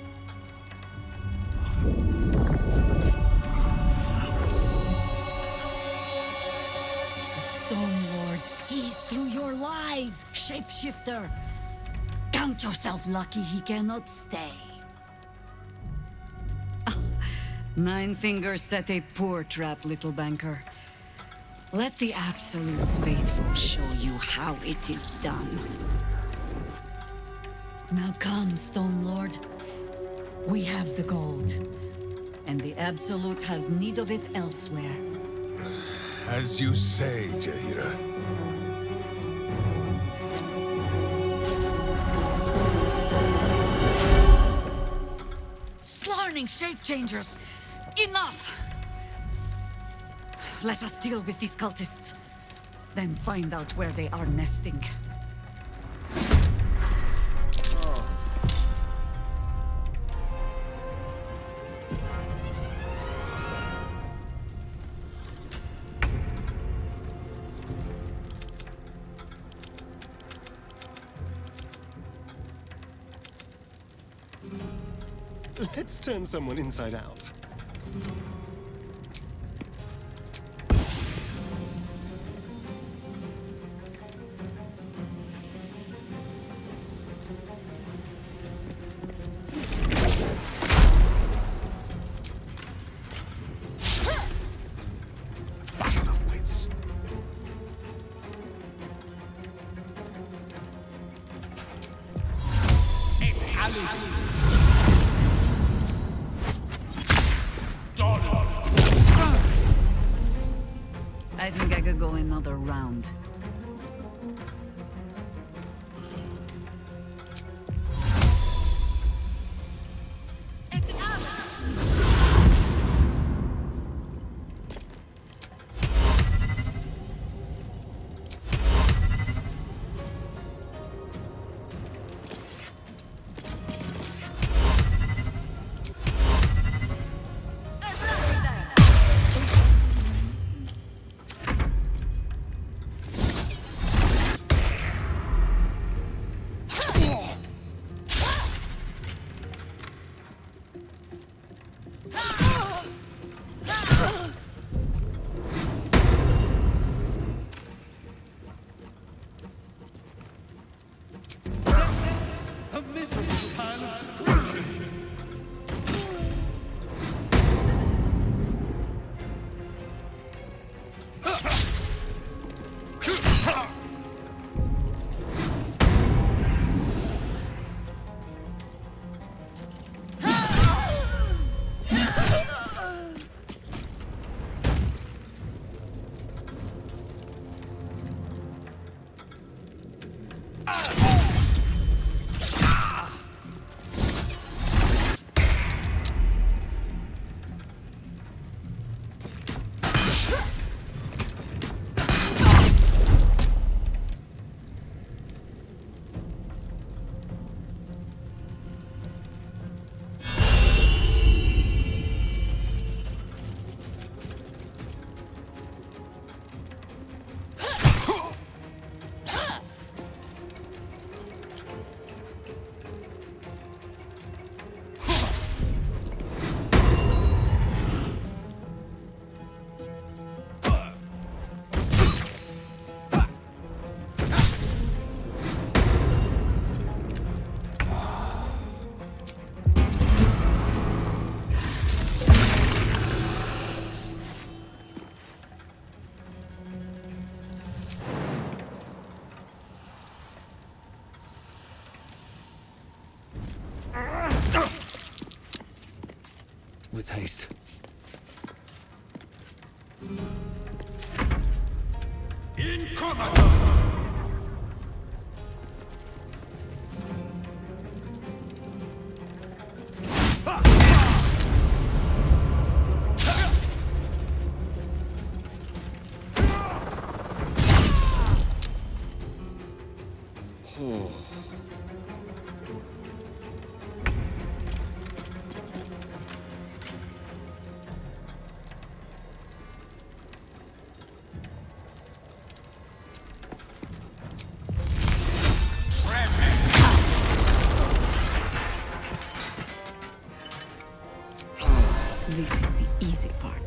The Stone Lord sees through your lies, shapeshifter. Count yourself lucky he cannot stay. Oh, Nine Fingers set a poor trap, little banker. Let the Absolute's faithful show you how it is done. Now come, Stone Lord. We have the gold. And the Absolute has need of it elsewhere. As you say, Jaheria. Slarning shape-changers! Enough! Let us deal with these cultists. Then find out where they are nesting. Let's turn someone inside out. Battle of wits. I think I could go another round. A miserable pile of secretion. With haste. This is the easy part.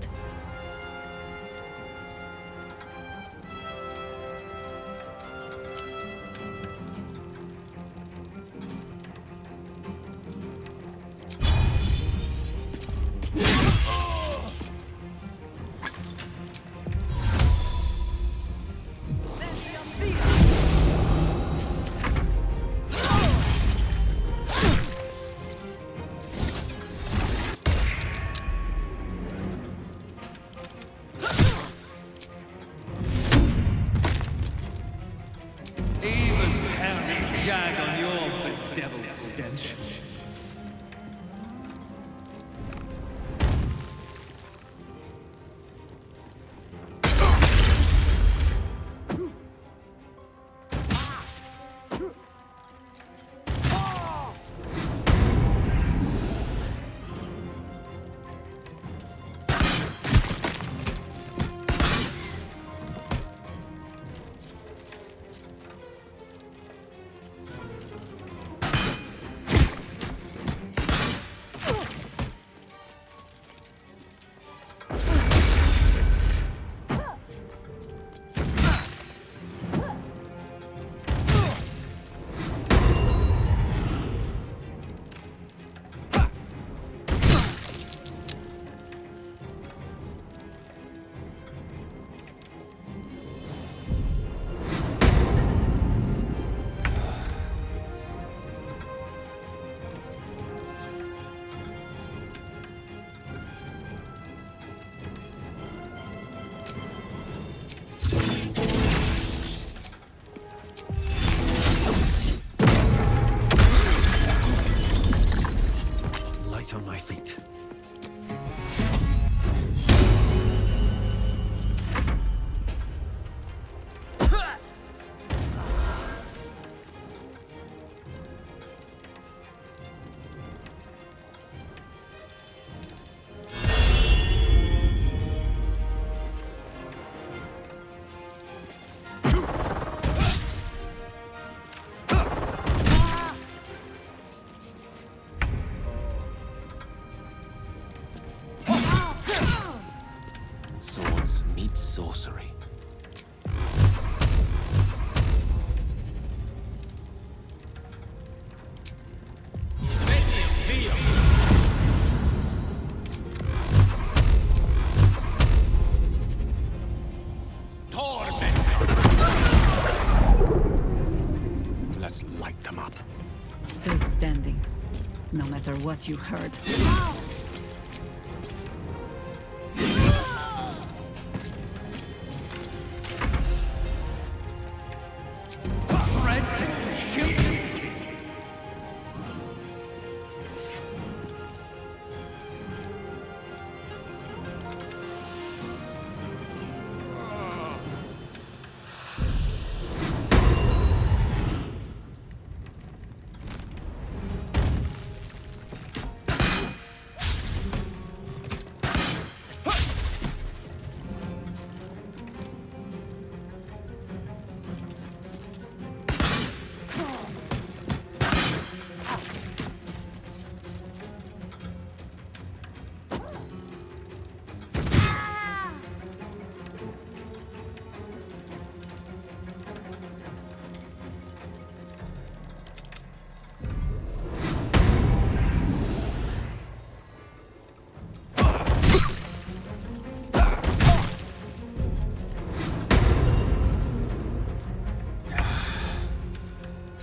Even hell jag on your bedeviled stench. no matter what you heard.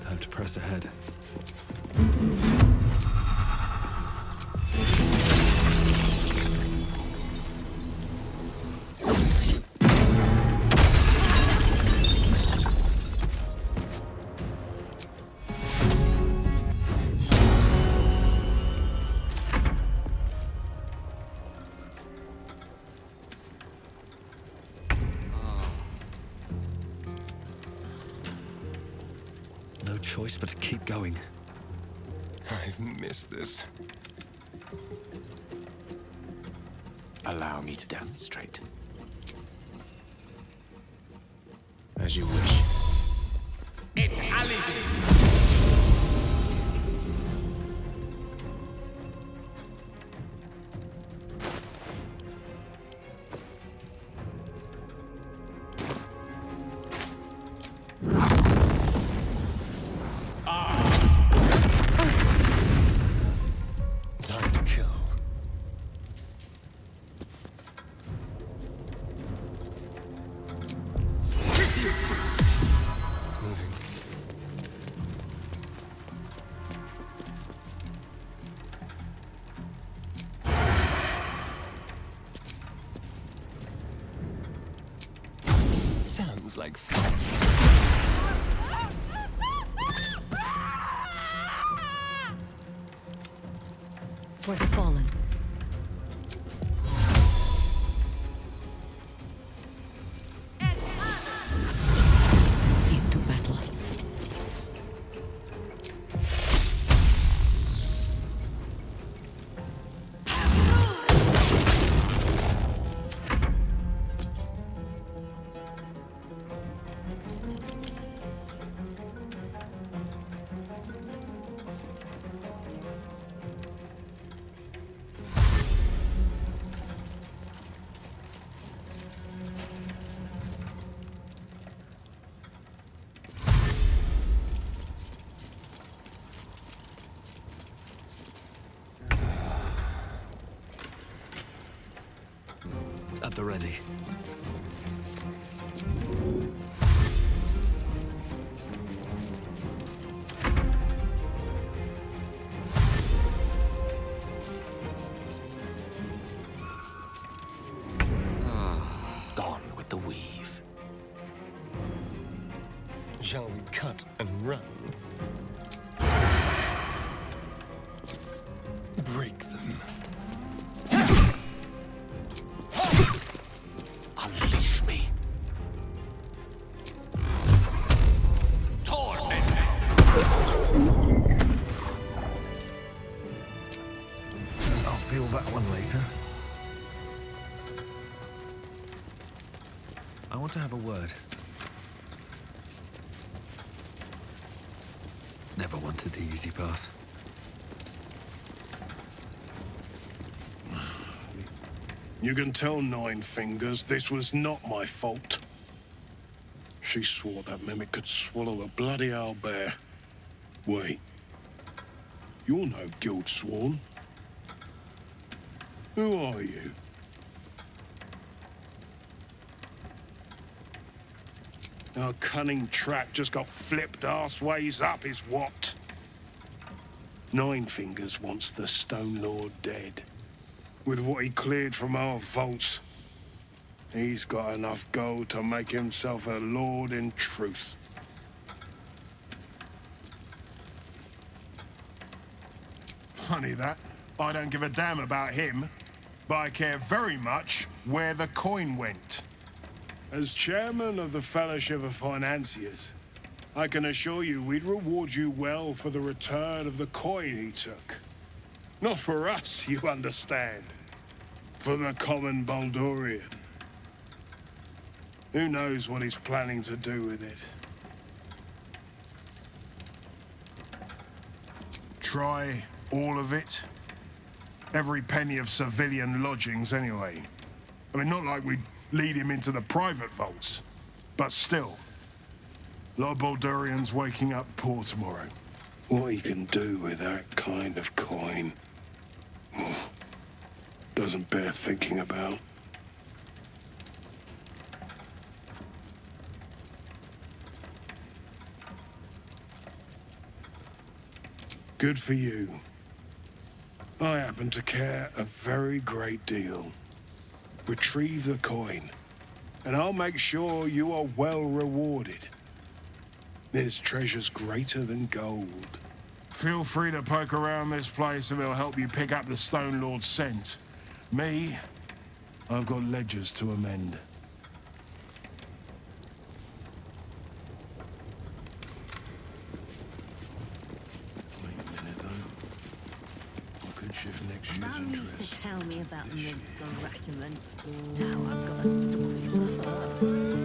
Time to press ahead. No choice but to keep going. I've missed this. Allow me to demonstrate. As you wish. It's Ali. Time to kill. Moving. Sounds like fun. For the fallen. Into battle. At the ready. Gone with the weave. Shall we cut and run? Break them. Unleash me. Torment. I'll feel that one later. I want to have a word. Never wanted the easy path. You can tell Nine Fingers this was not my fault. She swore that mimic could swallow a bloody owlbear. Wait. You're no guild sworn. Who are you? Our cunning trap just got flipped arseways up is what? Nine Fingers wants the Stone Lord dead. With what he cleared from our vaults, he's got enough gold to make himself a lord in truth. Funny that. I don't give a damn about him, but I care very much where the coin went. As chairman of the Fellowship of Financiers, I can assure you we'd reward you well for the return of the coin he took. Not for us, you understand. For the common Baldurian. Who knows what he's planning to do with it? Try all of it? Every penny of civilian lodgings, anyway. I mean, not like we'd lead him into the private vaults, but still. A lot of Baldurians waking up poor tomorrow. What he can do with that kind of coin doesn't bear thinking about. Good for you. I happen to care a very great deal. Retrieve the coin, and I'll make sure you are well rewarded. There's treasures greater than gold. Feel free to poke around this place and it'll help you pick up the Stone Lord's scent. Me, I've got ledgers to amend. Mum used to tell me about Minsk on Ratterman. Now I've got a story for her.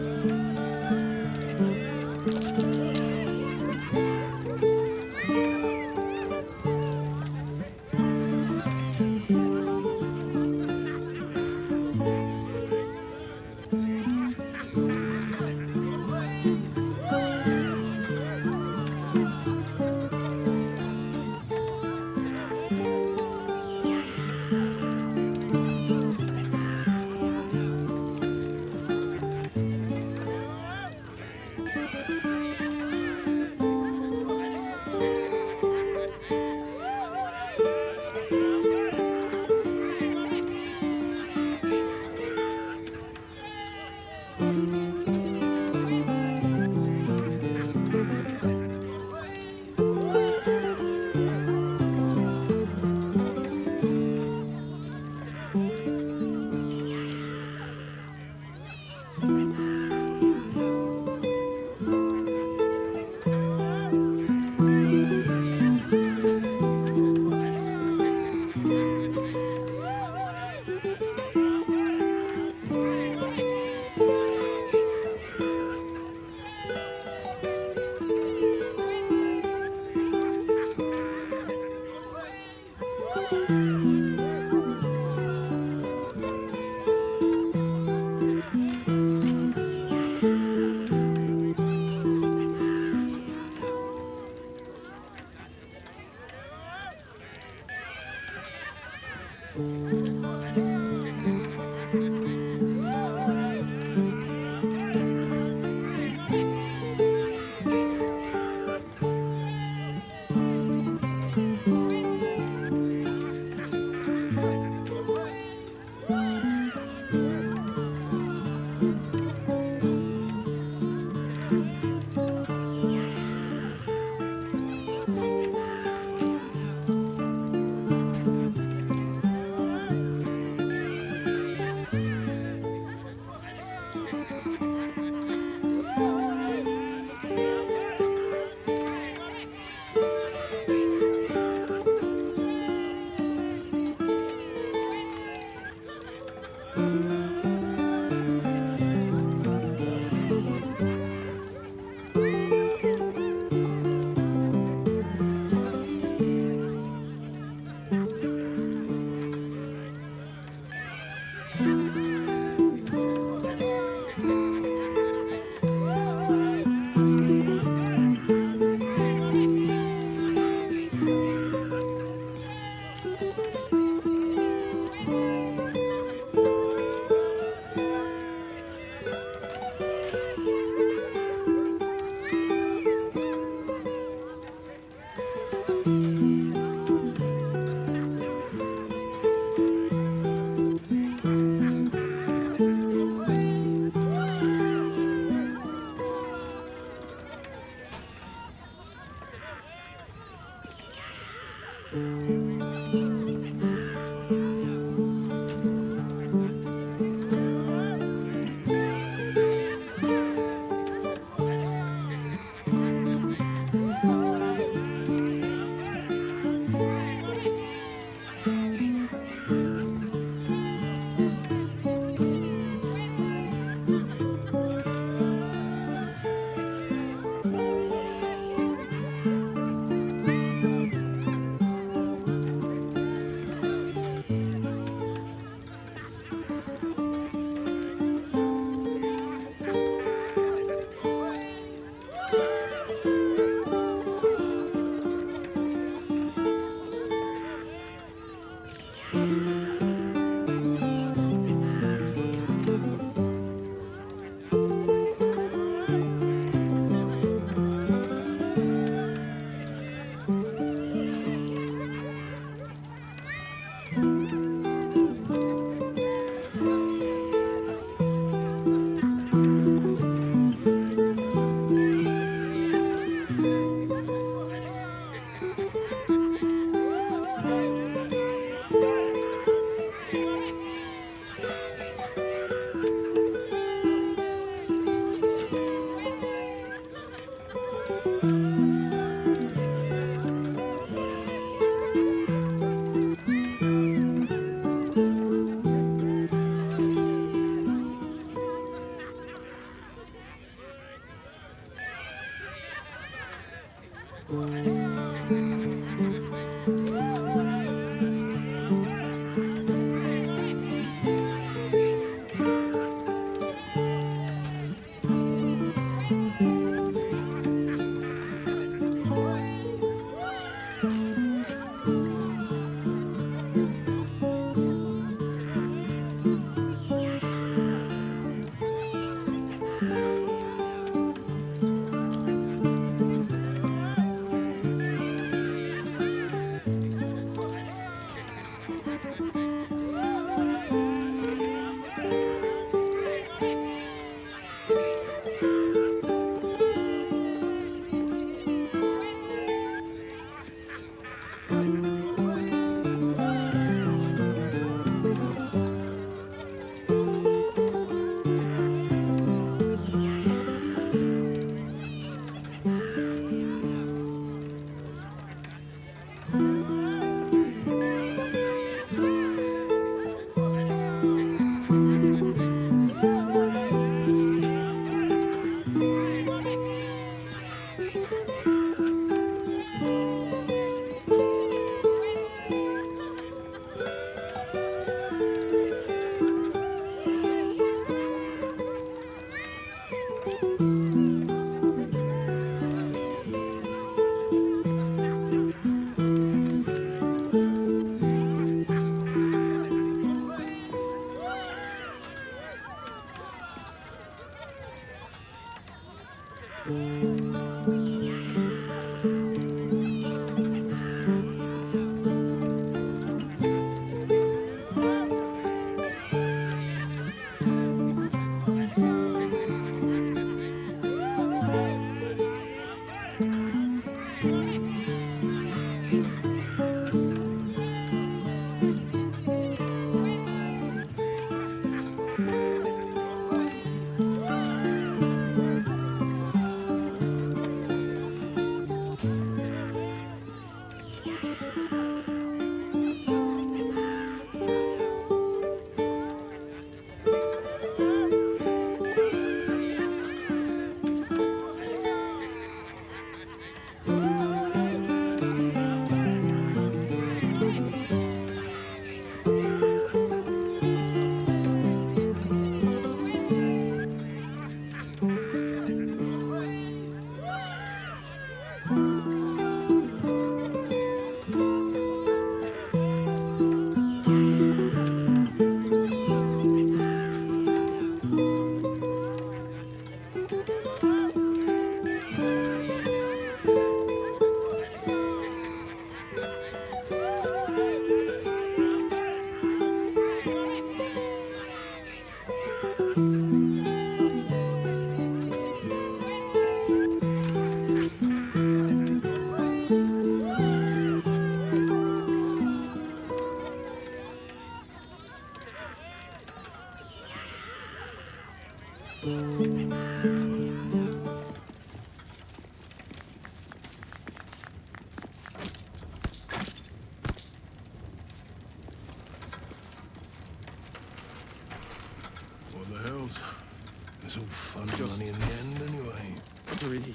Breathe.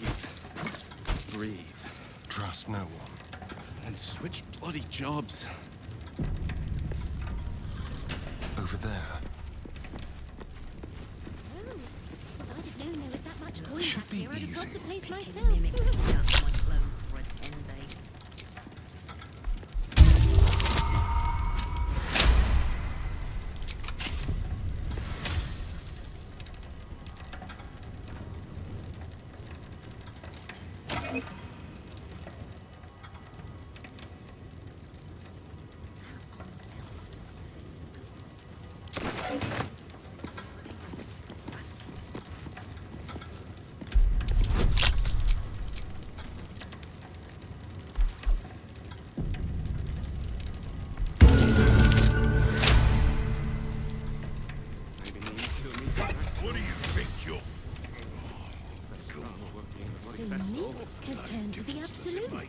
Breathe. Trust no one. And switch bloody jobs. Over there. Hells, if I'd have known there was that much coin Should back be here, I'd have easy. robbed the place myself. my clothes for a 10-day. What do you think you're... So Minsk has turned to the absolute. Maybe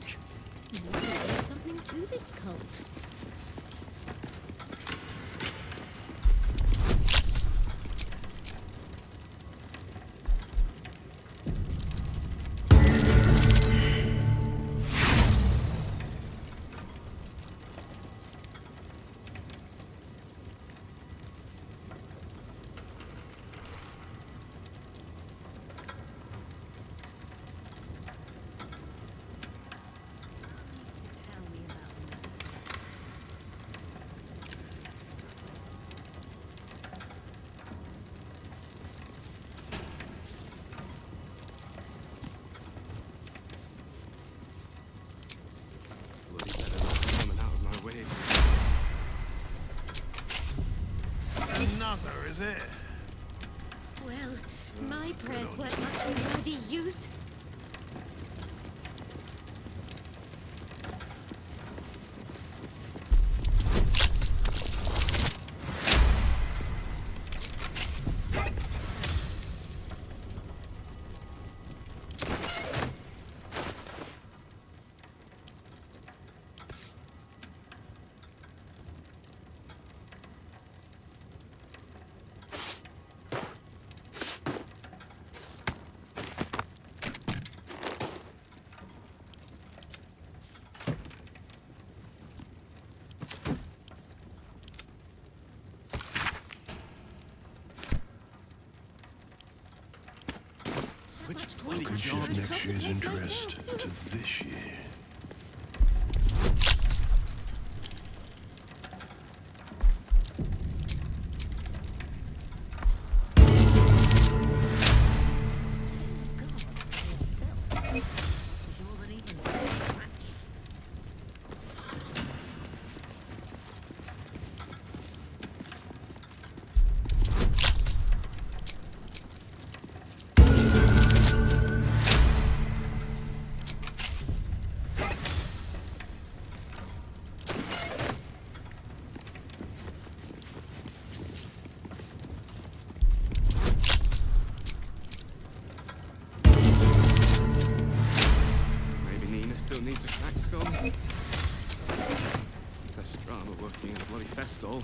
there's something to this cult. Another, is it? Well, my prayers weren't much in bloody use. Switch bloody Could shift jobs. next year's interest to this year. Maybe Nina still needs a crack skull. Best drama working in a bloody fest hall.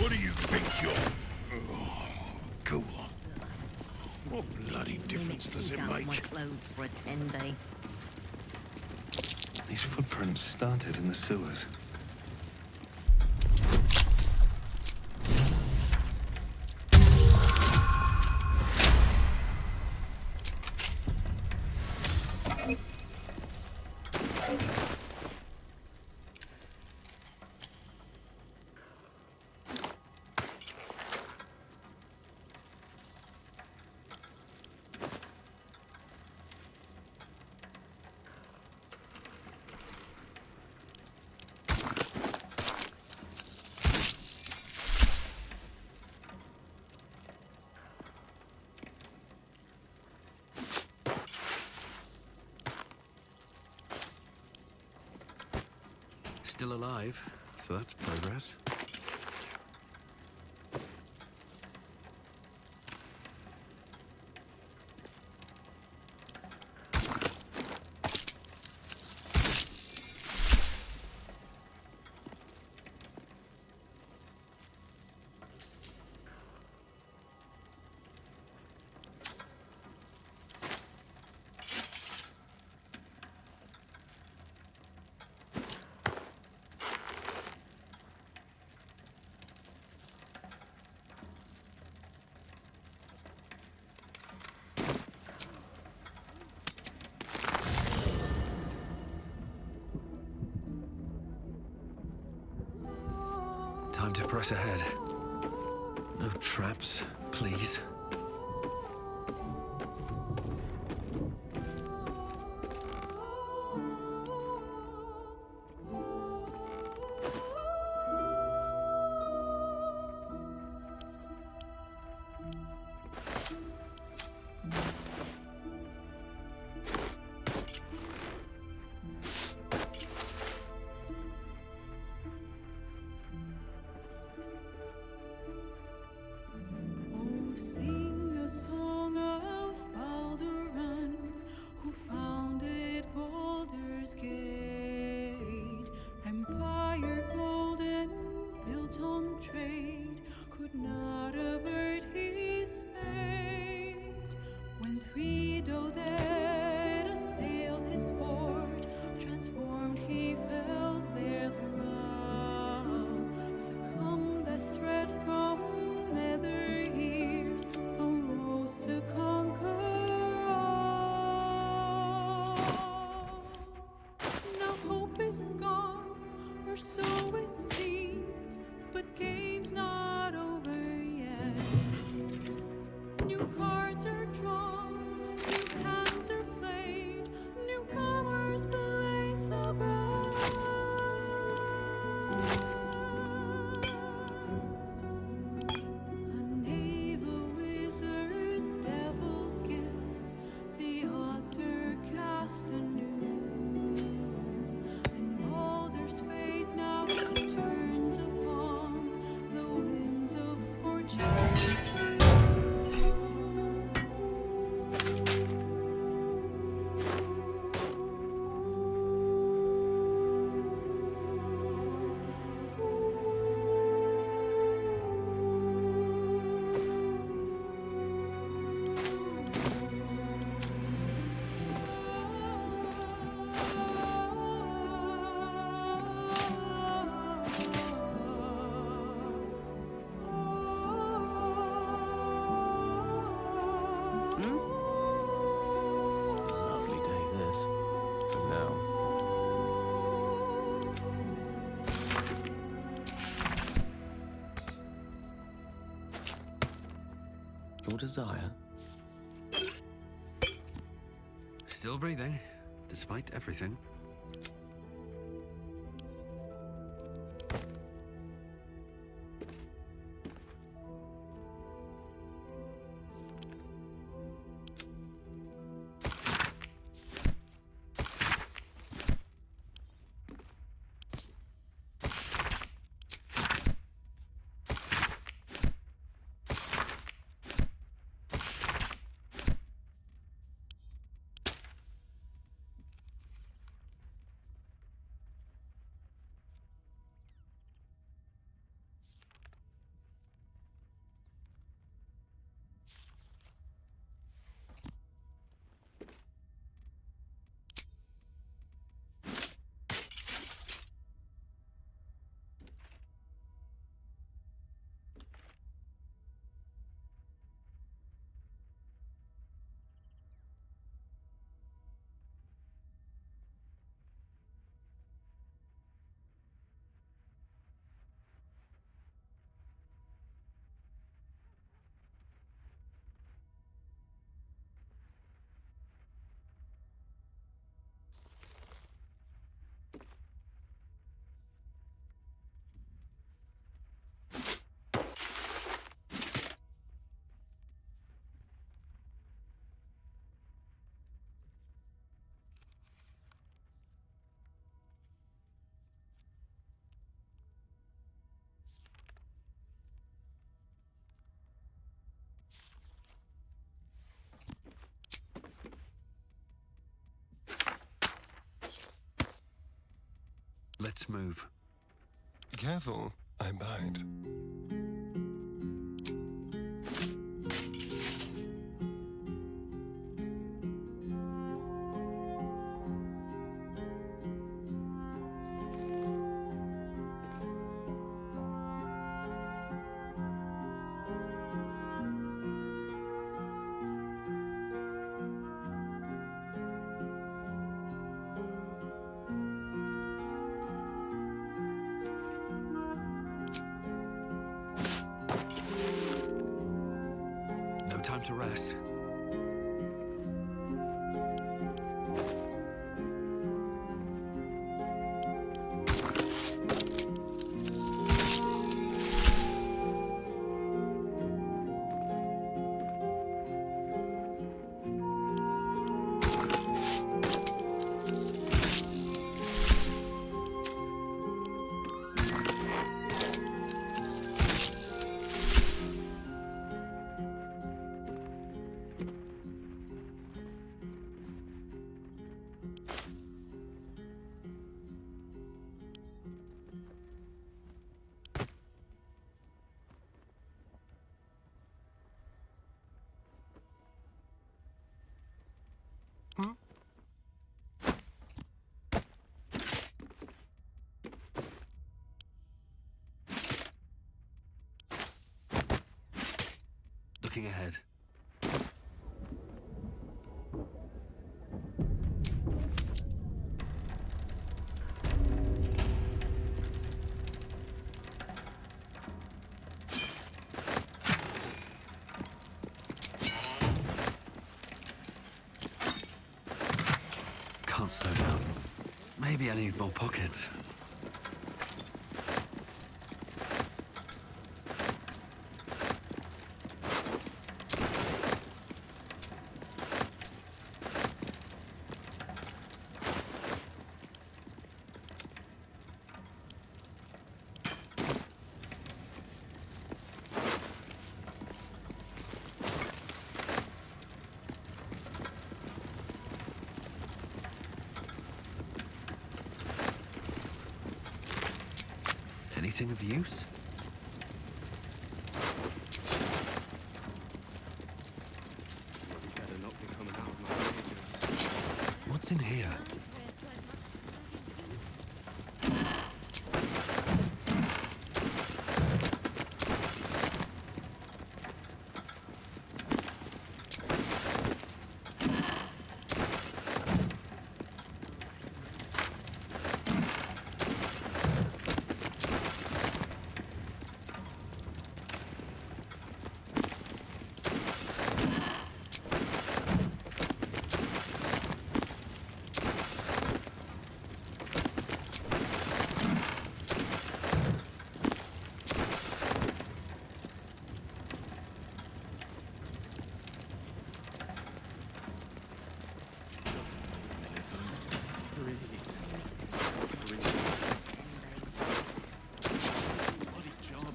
What do you think you're... Oh, go on. What bloody difference does it make? my clothes for a 10-day. These footprints started in the sewers. Still alive, so that's progress. to press ahead. No traps, please. Sing a song of Balduran, who founded Baldur's Gate. Empire golden, built on trade, could not avert his fate. When three Doded assailed his fort, transformed he fell their thrall. Succumbed as threat from nether years, arose to conquer all. Now hope is gone, or so it seems, but game's not over yet. New cards are drawn, new hands are played, newcomers blaze above. A knave, a wizard, devil gift, the odds are cast anew. And Baldur's fate now turns upon the whims of fortune's Lovely day, this. For now. Your desire? Still breathing, despite everything. Let's move. Careful, I bite. time to rest. Looking ahead. Can't slow down. Maybe I need more pockets. Anything of use? Better not be coming out of my cages. What's in here?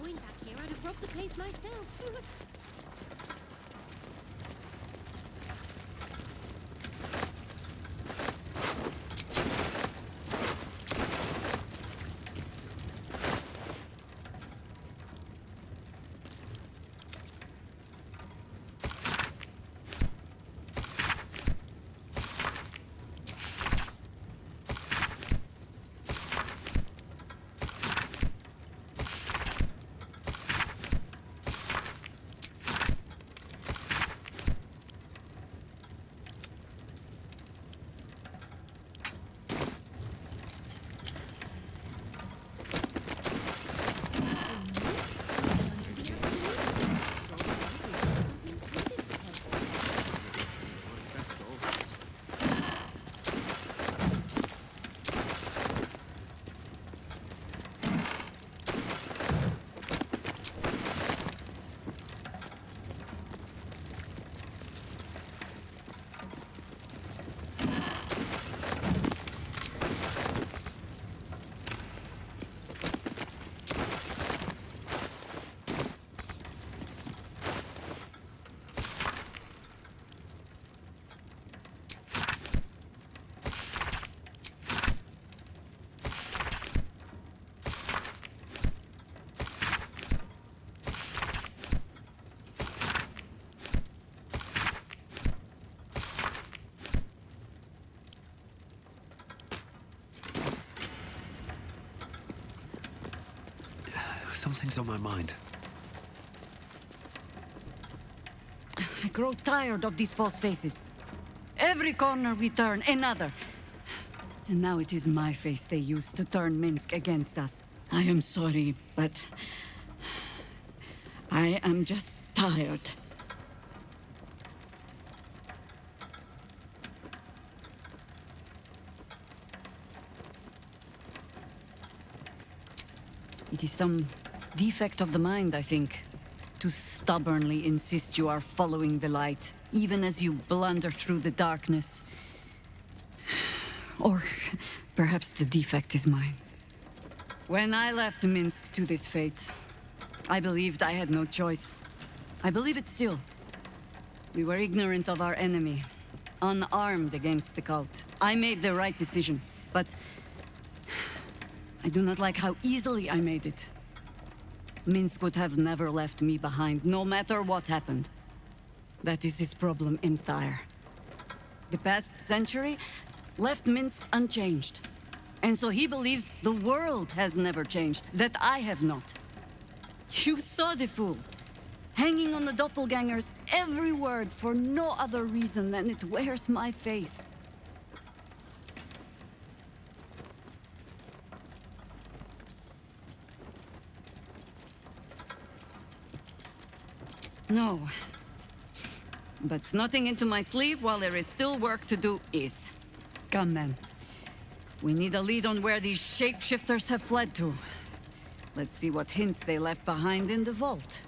Going back here, I'd have robbed the place myself. Something's on my mind. I grow tired of these false faces. Every corner we turn, another. And now it is my face they use to turn Minsk against us. I am sorry, but I am just tired. It is some defect of the mind, I think, to stubbornly insist you are following the light, even as you blunder through the darkness. Or perhaps the defect is mine. When I left Minsk to this fate, I believed I had no choice. I believe it still. We were ignorant of our enemy, unarmed against the cult. I made the right decision, but I do not like how easily I made it. Minsk would have never left me behind, no matter what happened. That is his problem entire. The past century left Minsk unchanged. And so he believes the world has never changed, that I have not. You saw the fool, hanging on the doppelganger's every word for no other reason than it wears my face. No. But snotting into my sleeve while there is still work to do is. Come then. We need a lead on where these shapeshifters have fled to. Let's see what hints they left behind in the vault.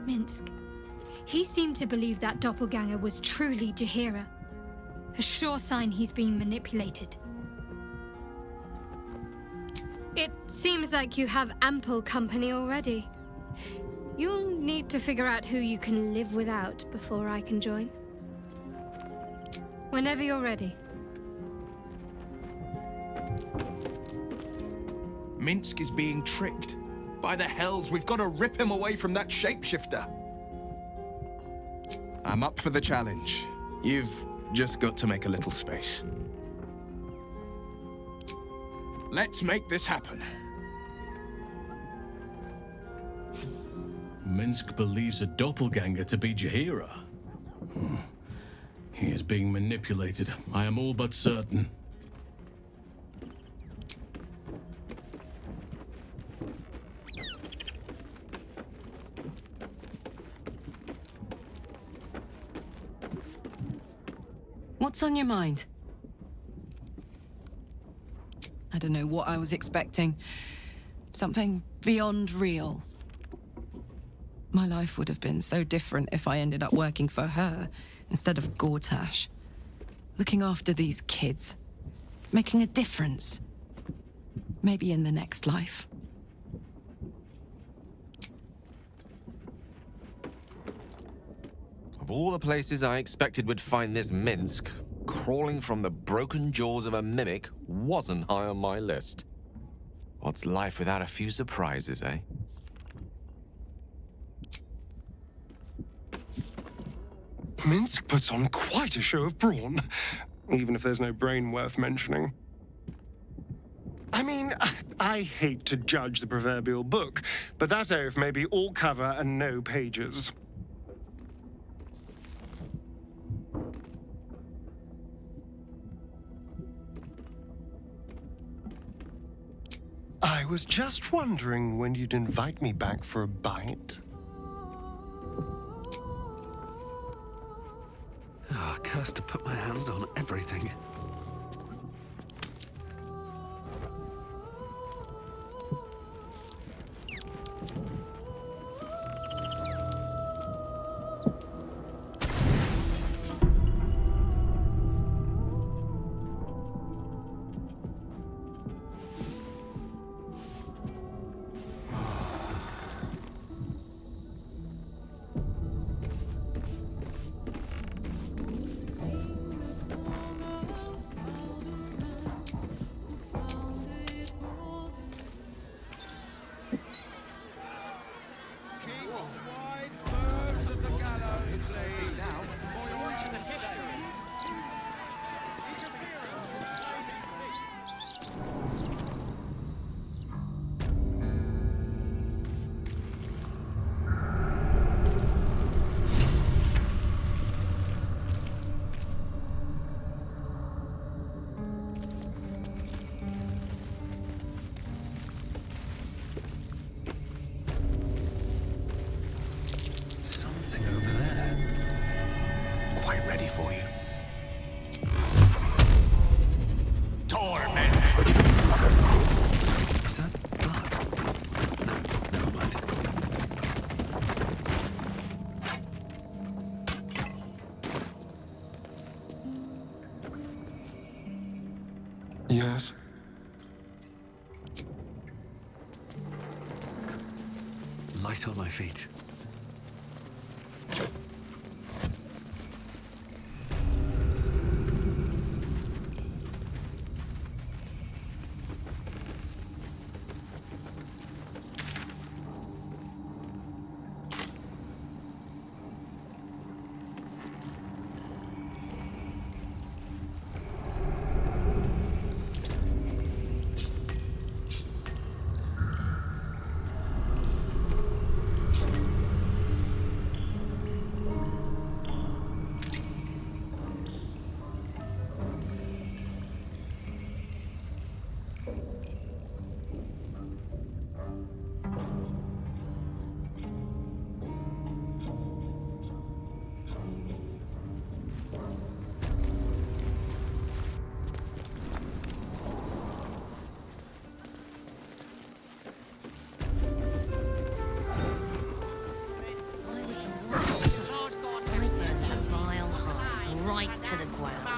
Minsk. He seemed to believe that doppelganger was truly Jaheria. A sure sign he's being manipulated. It seems like you have ample company already. You'll need to figure out who you can live without before I can join. Whenever you're ready. Minsk is being tricked. By the hells, we've got to rip him away from that shapeshifter. I'm up for the challenge. You've just got to make a little space. Let's make this happen. Minsk believes a doppelganger to be Jaheria. He is being manipulated. I am all but certain. What's on your mind? I don't know what I was expecting. Something beyond real. My life would have been so different if I ended up working for her instead of Gortash. Looking after these kids. Making a difference. Maybe in the next life. Of all the places I expected would find this Minsk, crawling from the broken jaws of a mimic wasn't high on my list. What's life without a few surprises, eh? Minsk puts on quite a show of brawn, even if there's no brain worth mentioning. I mean, I hate to judge the proverbial book, but that oaf may be all cover and no pages. I was just wondering when you'd invite me back for a bite. Ah, cursed to put my hands on everything. for you. Torment! Is that blood? No, never mind. Yes? Light on my feet. Right to the ground.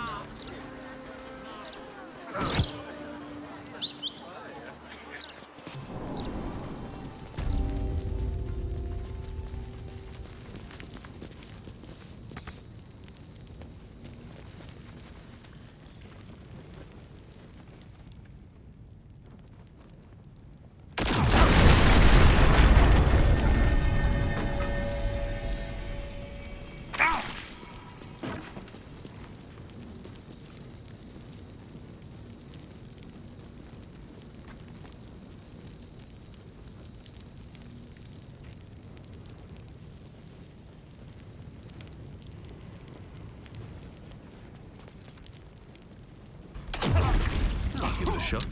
I'll give it a shot.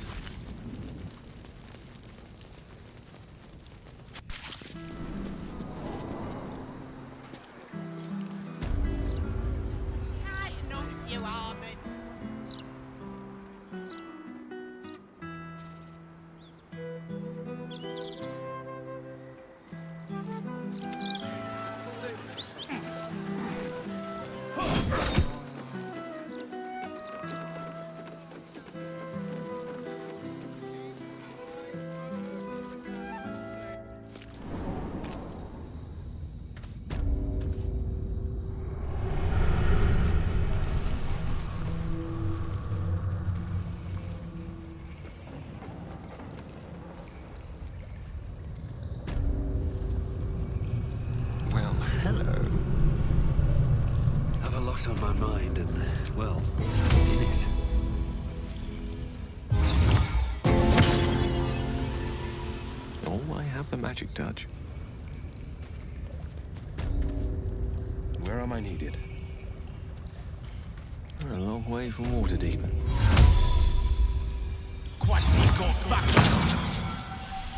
Well, hello. Have a lot on my mind and, well, in it. Oh, I have the magic touch. Where am I needed? We're a long way from Waterdeep.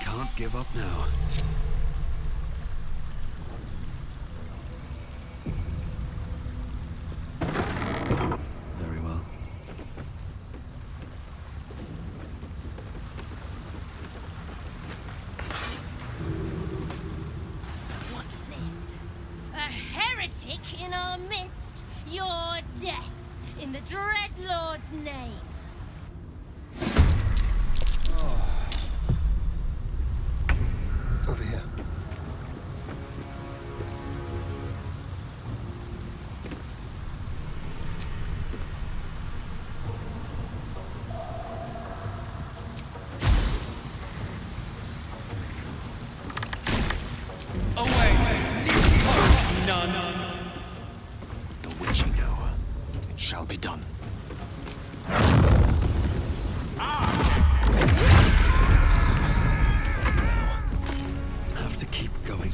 Can't give up now. Very well. What's this? A heretic in our midst? Your death in the Dreadlord's name. Over here. None. The witching hour. It shall be done. Have to keep going.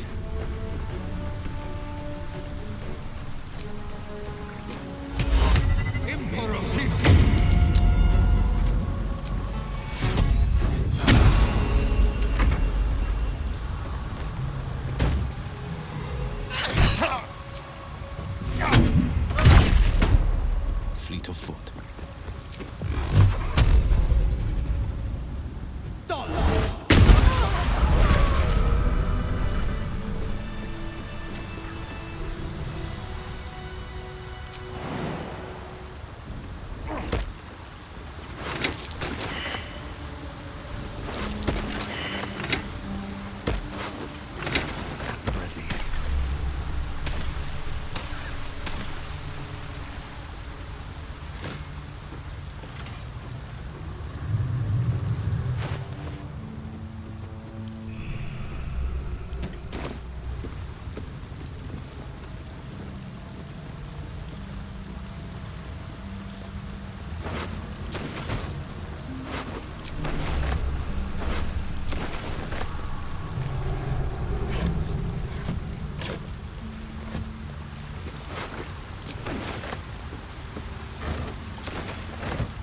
fleet of foot.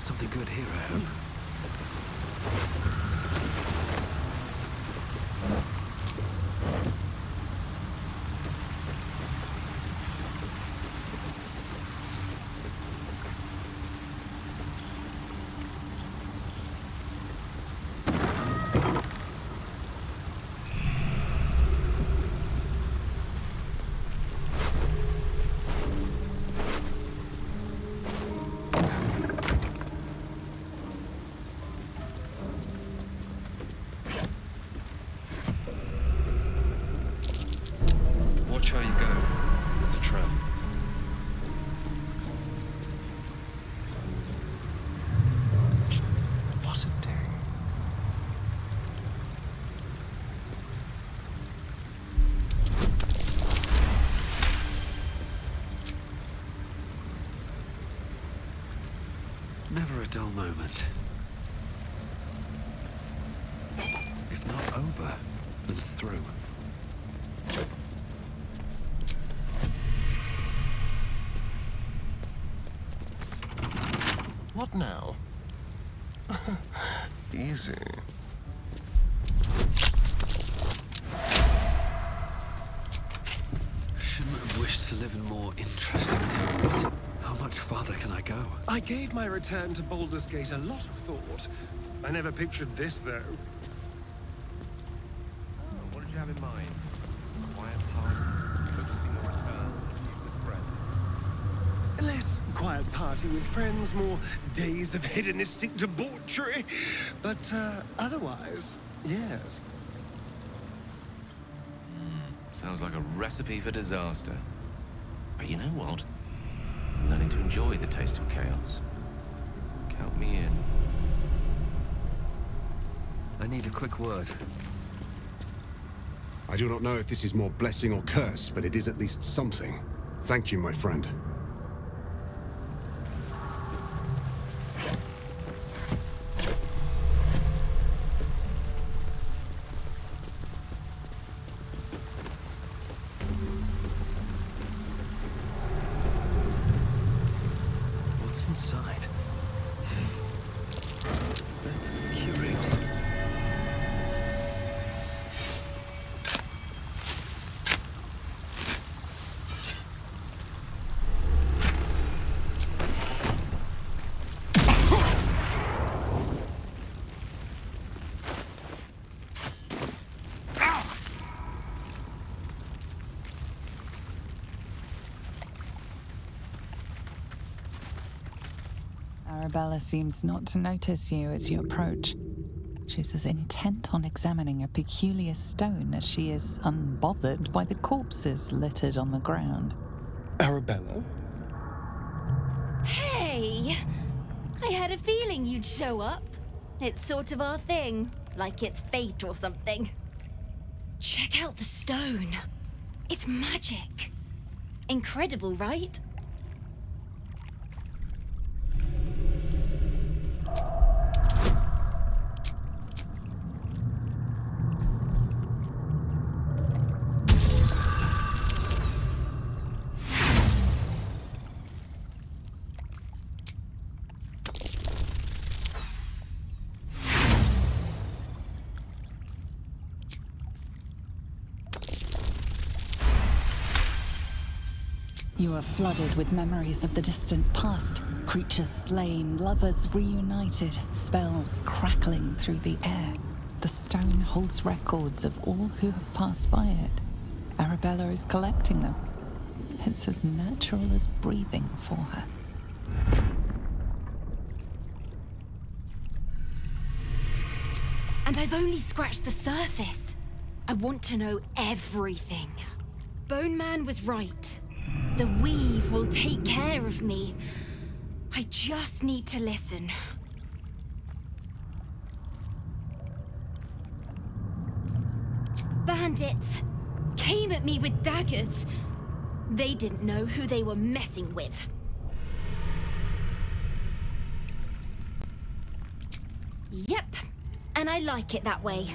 Something good here, I hope. Watch how you go. There's a trap. What a day. Never a dull moment. If not over, then through. What now? Easy. Shouldn't have wished to live in more interesting times. How much farther can I go? I gave my return to Baldur's Gate a lot of thought. I never pictured this, though. Oh, what did you have in mind? Quiet party, focusing your return with friends. Less quiet party with friends, more days of hedonistic debauchery. But otherwise, yes. Sounds like a recipe for disaster. But you know what? I'm learning to enjoy the taste of chaos. Count me in. I need a quick word. I do not know if this is more blessing or curse, but it is at least something. Thank you, my friend. What's inside? That's curious. Arabella seems not to notice you as you approach. She's as intent on examining a peculiar stone as she is unbothered by the corpses littered on the ground. Arabella? Hey! I had a feeling you'd show up. It's sort of our thing, like it's fate or something. Check out the stone. It's magic. Incredible, right? You are flooded with memories of the distant past. Creatures slain, lovers reunited, spells crackling through the air. The stone holds records of all who have passed by it. Arabella is collecting them. It's as natural as breathing for her. And I've only scratched the surface. I want to know everything. Bone Man was right. The weave will take care of me. I just need to listen. Bandits came at me with daggers. They didn't know who they were messing with. Yep, and I like it that way.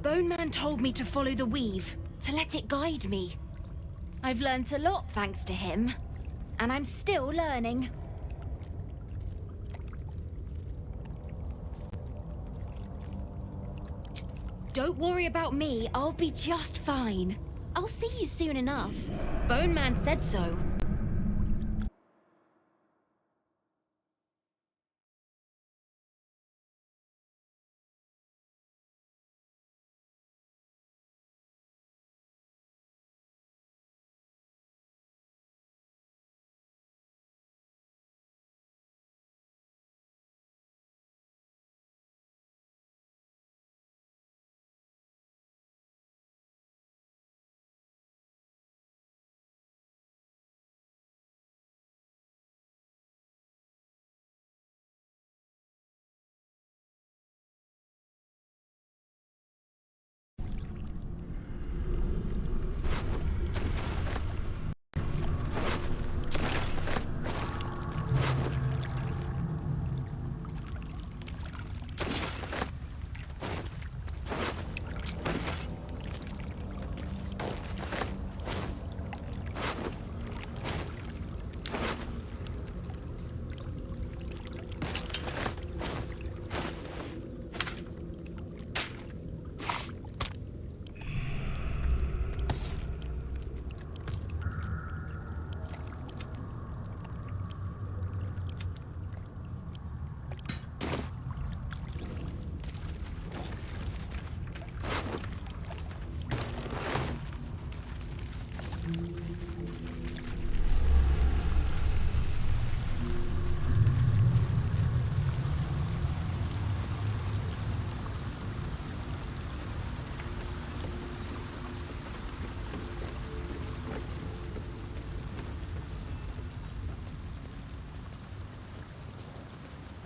Bone Man told me to follow the weave, to let it guide me. I've learnt a lot thanks to him, and I'm still learning. Don't worry about me, I'll be just fine. I'll see you soon enough. Bone Man said so.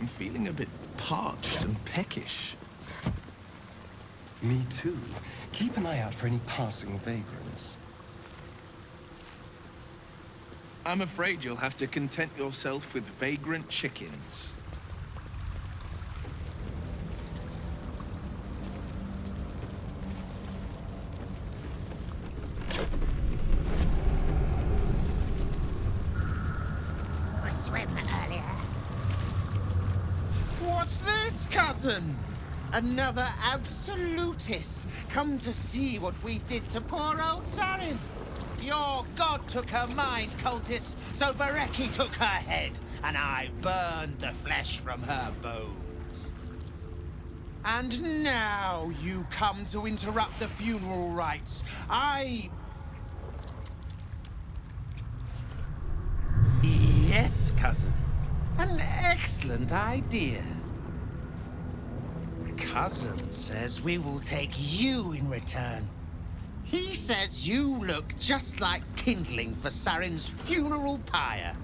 I'm feeling a bit parched and peckish. Me too. Keep an eye out for any passing vagrants. I'm afraid you'll have to content yourself with vagrant chickens. A swim earlier. What's this, cousin? Another absolutist come to see what we did to poor old Sarin. Your god took her mind, cultist, so Bereki took her head, and I burned the flesh from her bones. And now you come to interrupt the funeral rites. Yes, cousin. An excellent idea. Cousin says we will take you in return. He says you look just like kindling for Sarin's funeral pyre.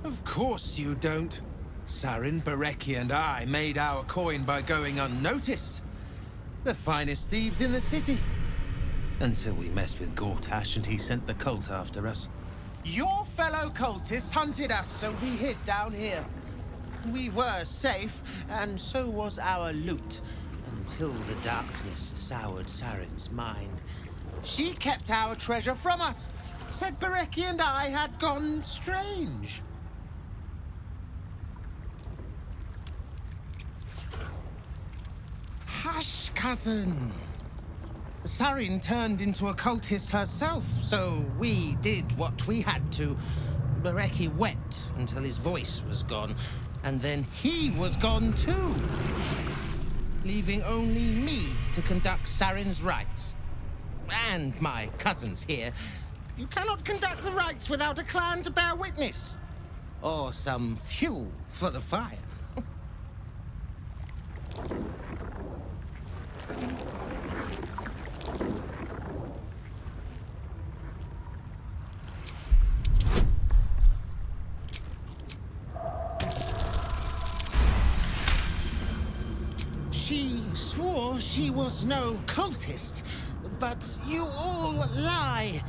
Of course you don't. Sarin, Bereki, and I made our coin by going unnoticed. The finest thieves in the city. Until we messed with Gortash and he sent the cult after us. Your fellow cultists hunted us, so we hid down here. We were safe, and so was our loot, until the darkness soured Sarin's mind. She kept our treasure from us, said Bereki and I had gone strange. Hush, cousin. Sarin turned into a cultist herself, so we did what we had to. Bereki wept until his voice was gone, and then he was gone too, leaving only me to conduct Sarin's rites. And my cousins here. You cannot conduct the rites without a clan to bear witness, or some fuel for the fire. She swore she was no cultist, but you all lie.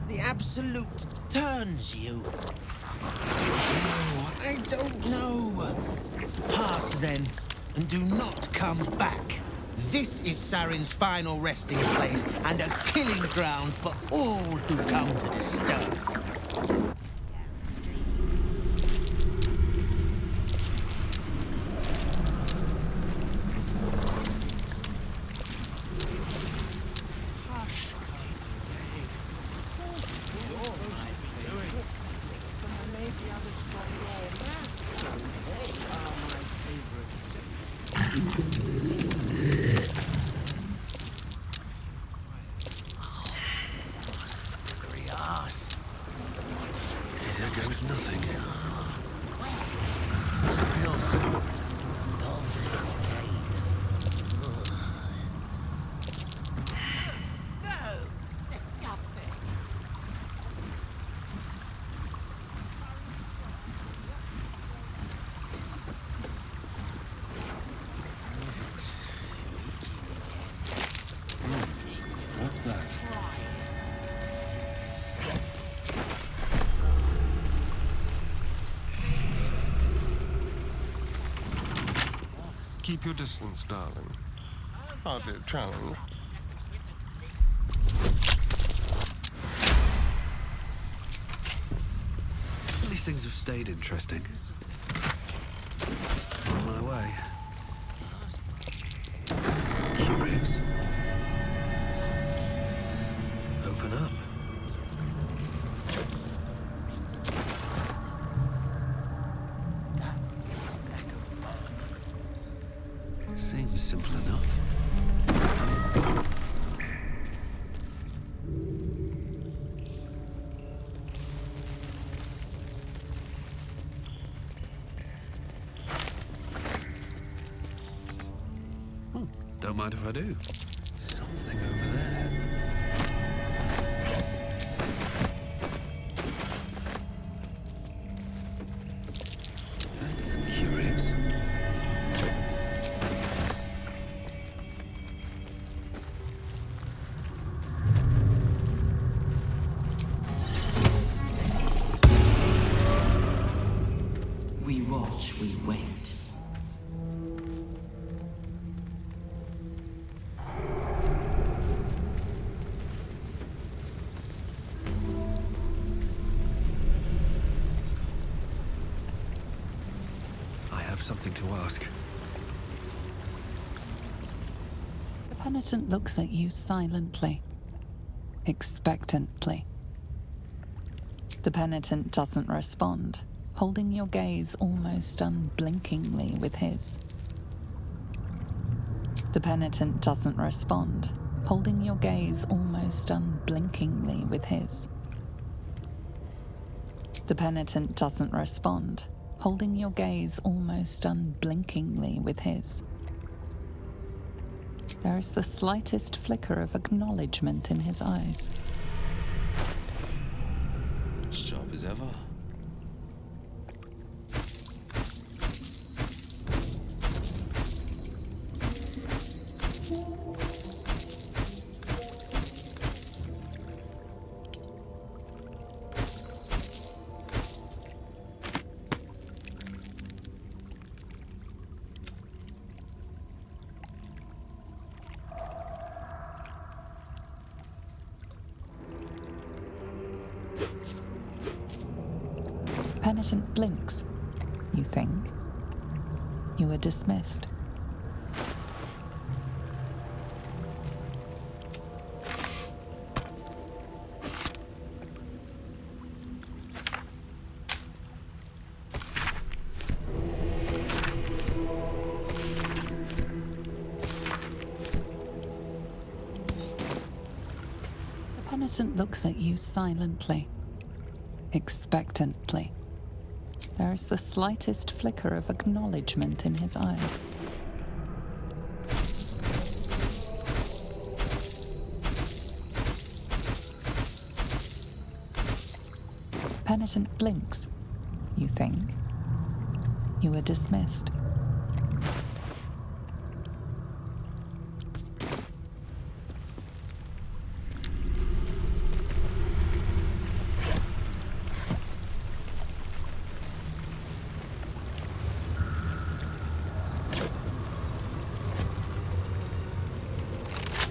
The Absolute turns you. Oh, I don't know. Pass then, and do not come back. This is Sarin's final resting place, and a killing ground for all who come to disturb. Here goes nothing. What's that? Keep your distance, darling. Hardly a challenge. These things have stayed interesting. On my way. It's curious. Open up. Seems simple enough. Don't mind if I do. Something over there. That's curious. We watch, we wait. I have something to ask. The penitent looks at you silently, expectantly. The penitent doesn't respond, holding your gaze almost unblinkingly with his. The penitent doesn't respond, holding your gaze almost unblinkingly with his. The penitent doesn't respond, holding your gaze almost unblinkingly with his. There is the slightest flicker of acknowledgement in his eyes. Sharp as ever. Penitent blinks. You think. You are dismissed. penitent looks at you silently, expectantly. There is the slightest flicker of acknowledgement in his eyes. Penitent blinks. You think. You are dismissed.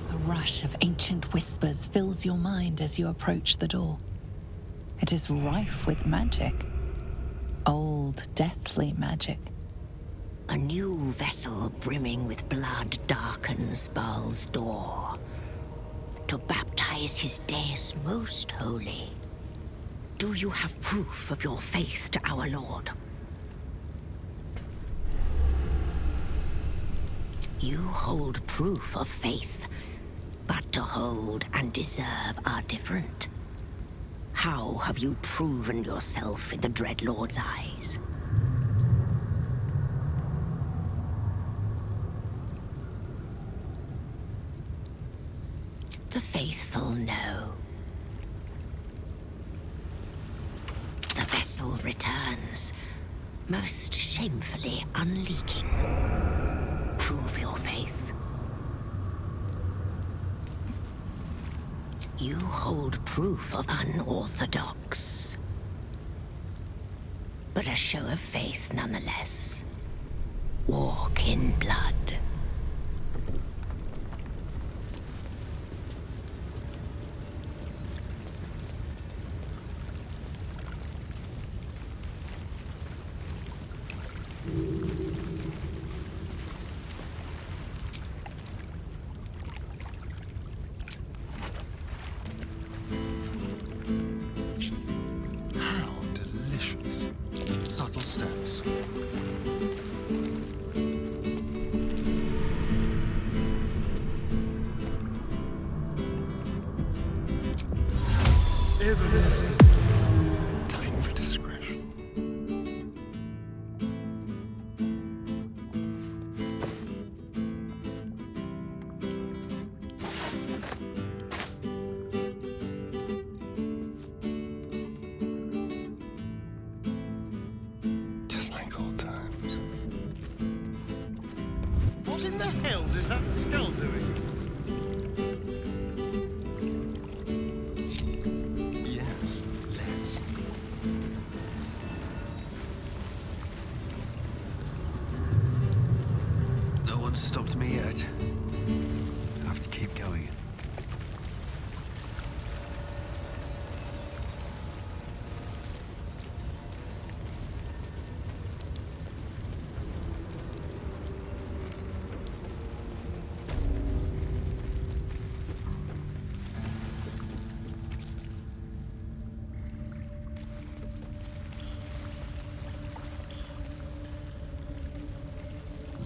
A rush of ancient whispers fills your mind as you approach the door. It is rife with magic. Old, deathly magic. A new vessel brimming with blood darkens Baal's door to baptize his deus most holy. Do you have proof of your faith to our Lord? You hold proof of faith, but to hold and deserve are different. How have you proven yourself in the Dreadlord's eyes? The faithful know. The vessel returns, most shamefully unleaking. Prove your faith. You hold proof of unorthodox, but a show of faith nonetheless. Walk in blood. Subtle steps. Time for discretion. Just like old times. What in the hells is that skull doing? Yes, let's. No one's stopped me yet. I have to keep going.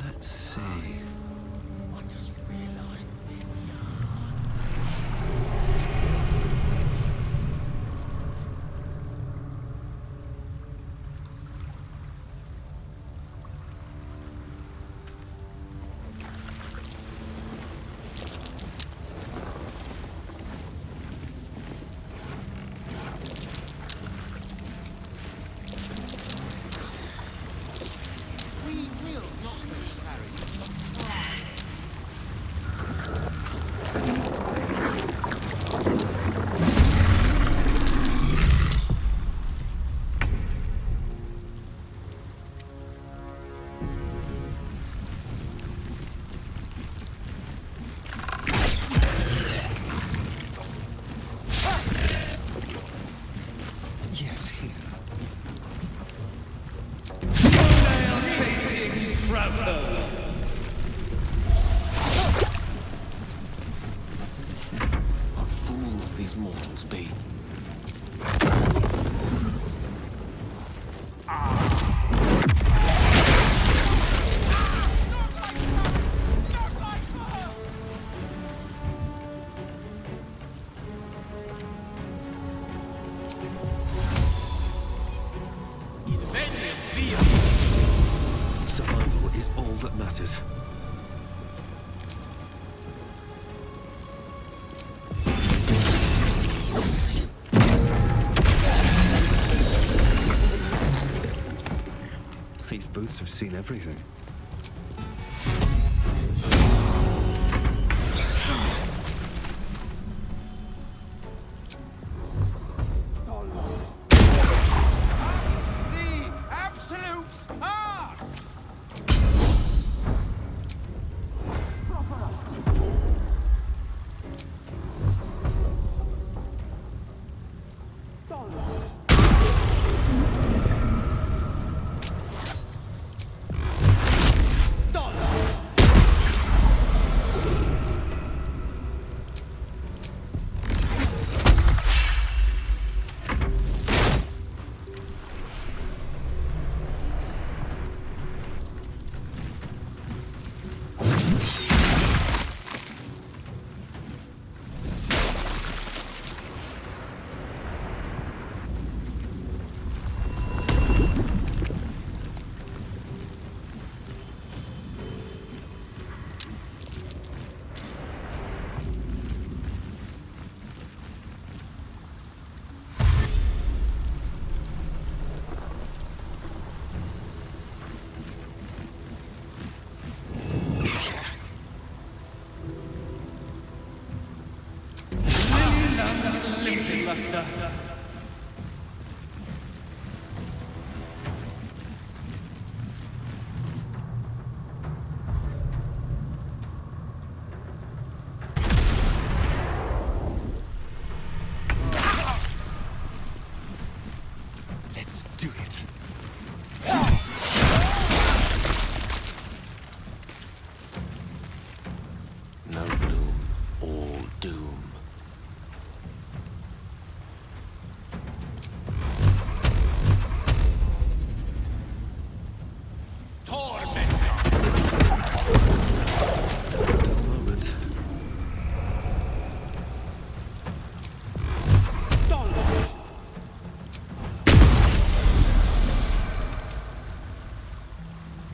Let's see. What just realized? We will not lose Harry. Yes, here. What fools these mortals be. that matters. These boots have seen everything. The absolute arse! Buster. Let's do it. No bloom, all doom.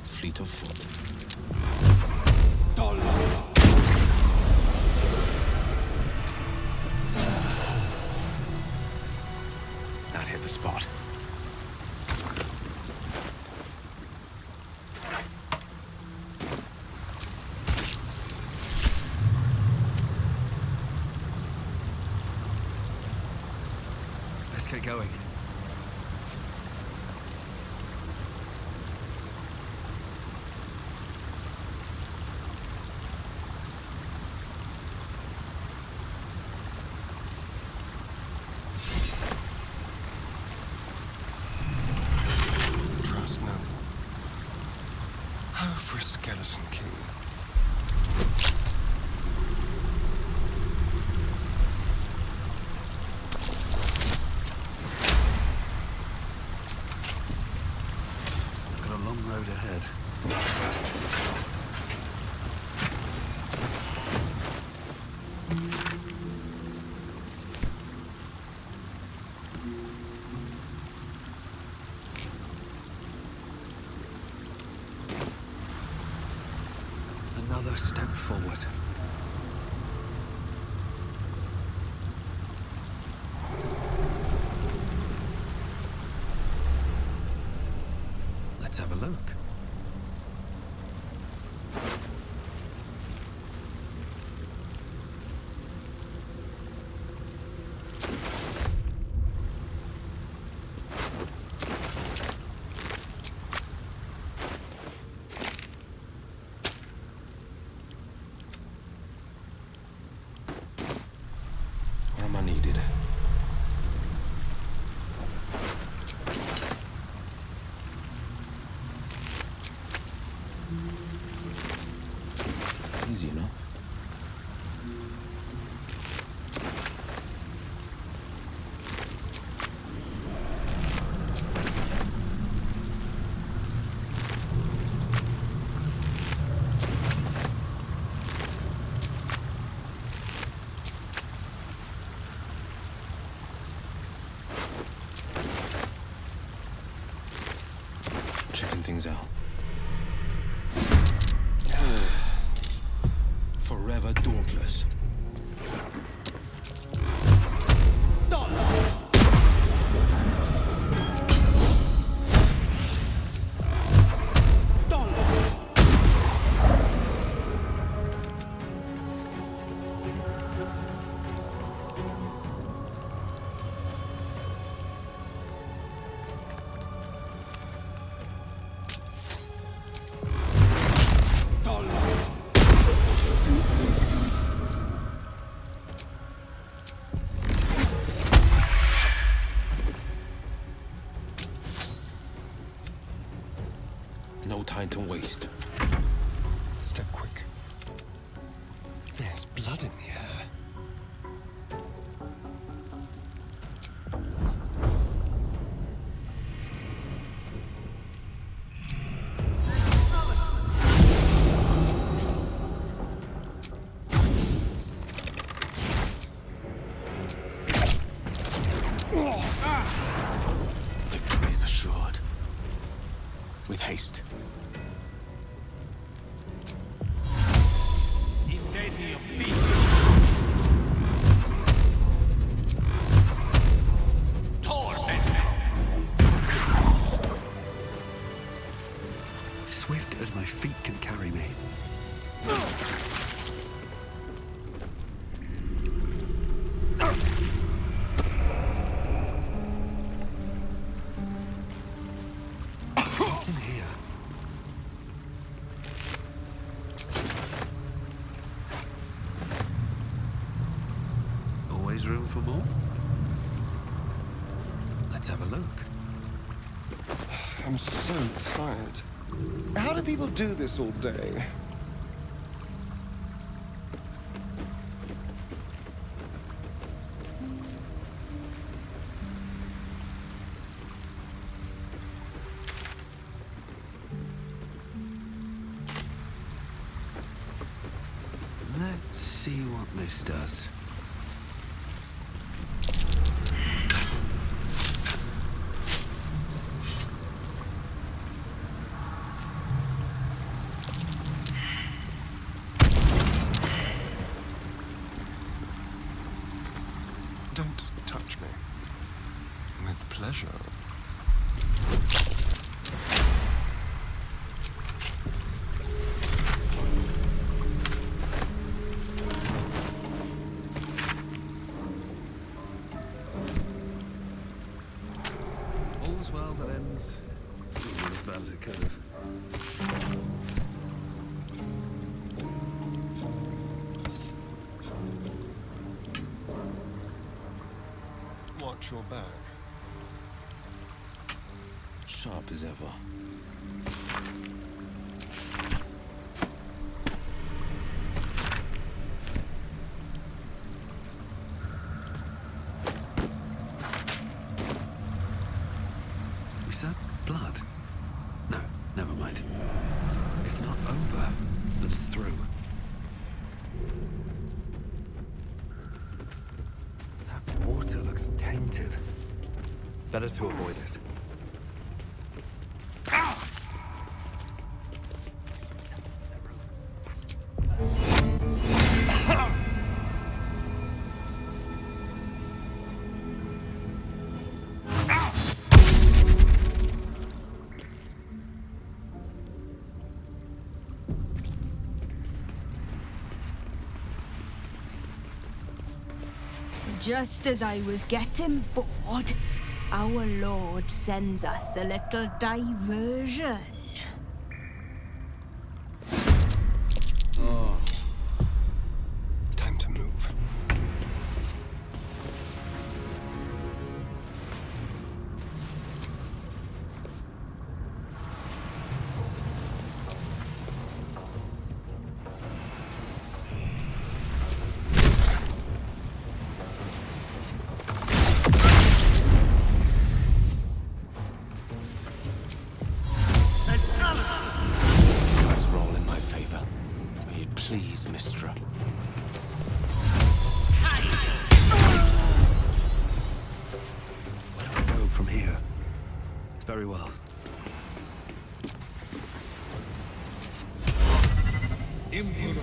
Fleet of foot. That hit the spot. Let's get going. Trust no one. Oh, for a skeleton king. We've got a long road ahead. Another step forward. Let's have a look. her dauntless. No time to waste. Step quick. There's blood in the air. Victory is assured. With haste. Swift as my feet can carry me. What's in here? Always room for more? Let's have a look. I'm so tired. How do people do this all day? Let's see what this does. Don't touch me. With pleasure. All's well that ends not as bad as it could have. Watch your back. Sharp as ever. Is that blood? No, never mind. If not over, then through. That water looks tainted. Better to avoid it. Just as I was getting bored, our Lord sends us a little diversion. Time to move. Dice roll in my favor. May it please, Mistra. Where do I go from here? Very well. Impuro.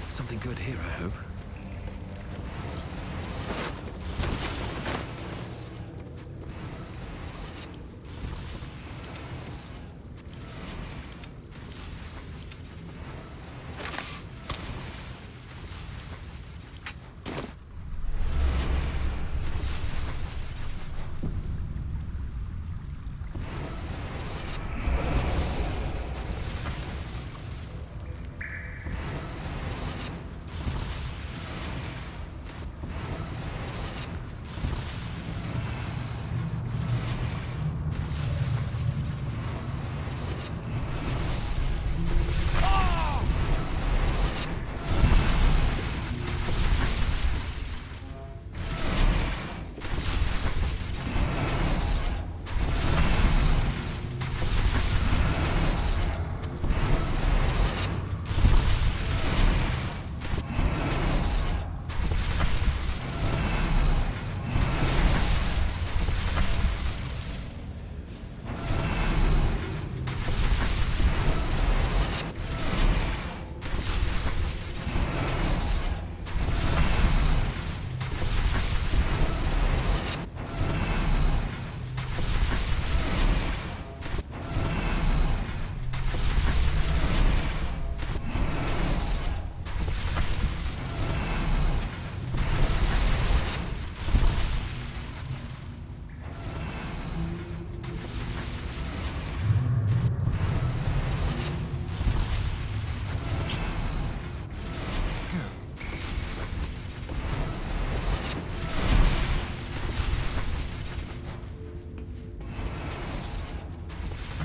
Something good here, I hope.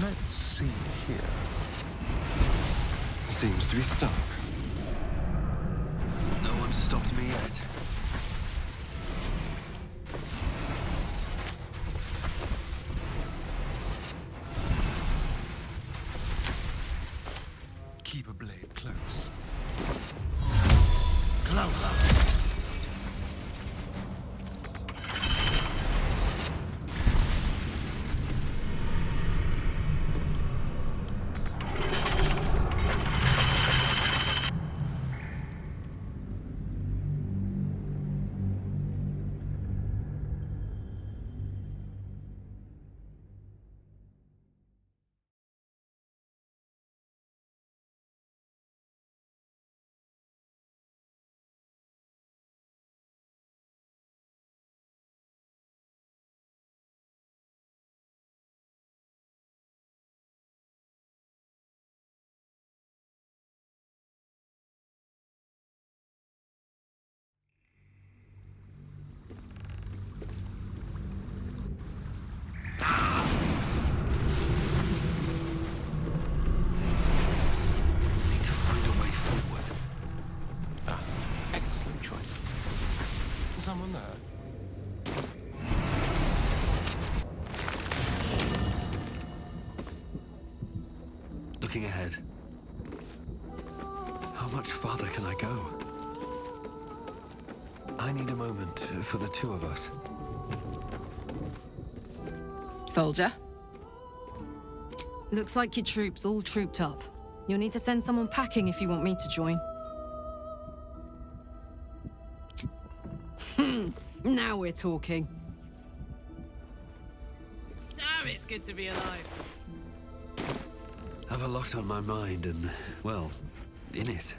Let's see here. Seems to be stuck. No one's stopped me yet. Keep a blade close. Close. Need to find a way forward. Excellent choice. Someone there? Looking ahead. How much farther can I go? I need a moment for the two of us. Soldier? Looks like your troops all trooped up. You'll need to send someone packing if you want me to join. Now we're talking. Damn, it's good to be alive. Have a lot on my mind and, well, in it.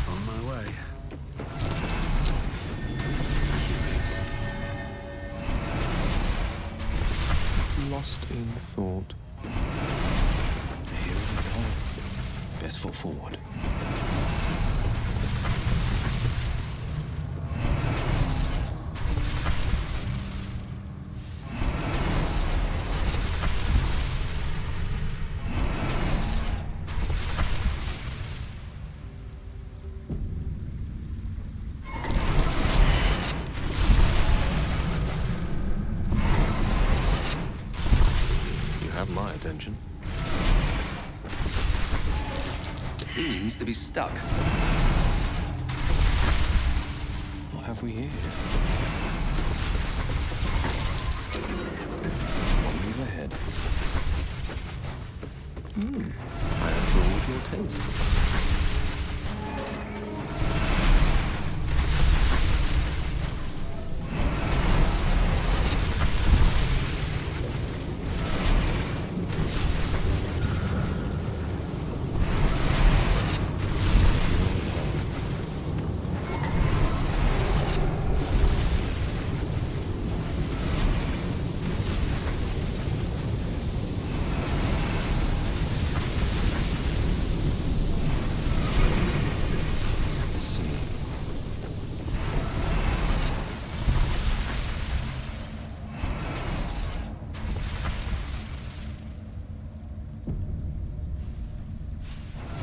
On my way. Lost in thought. Here we go. Best foot forward. mention. Seems to be stuck. What have we here? Move ahead. I applaud your taste.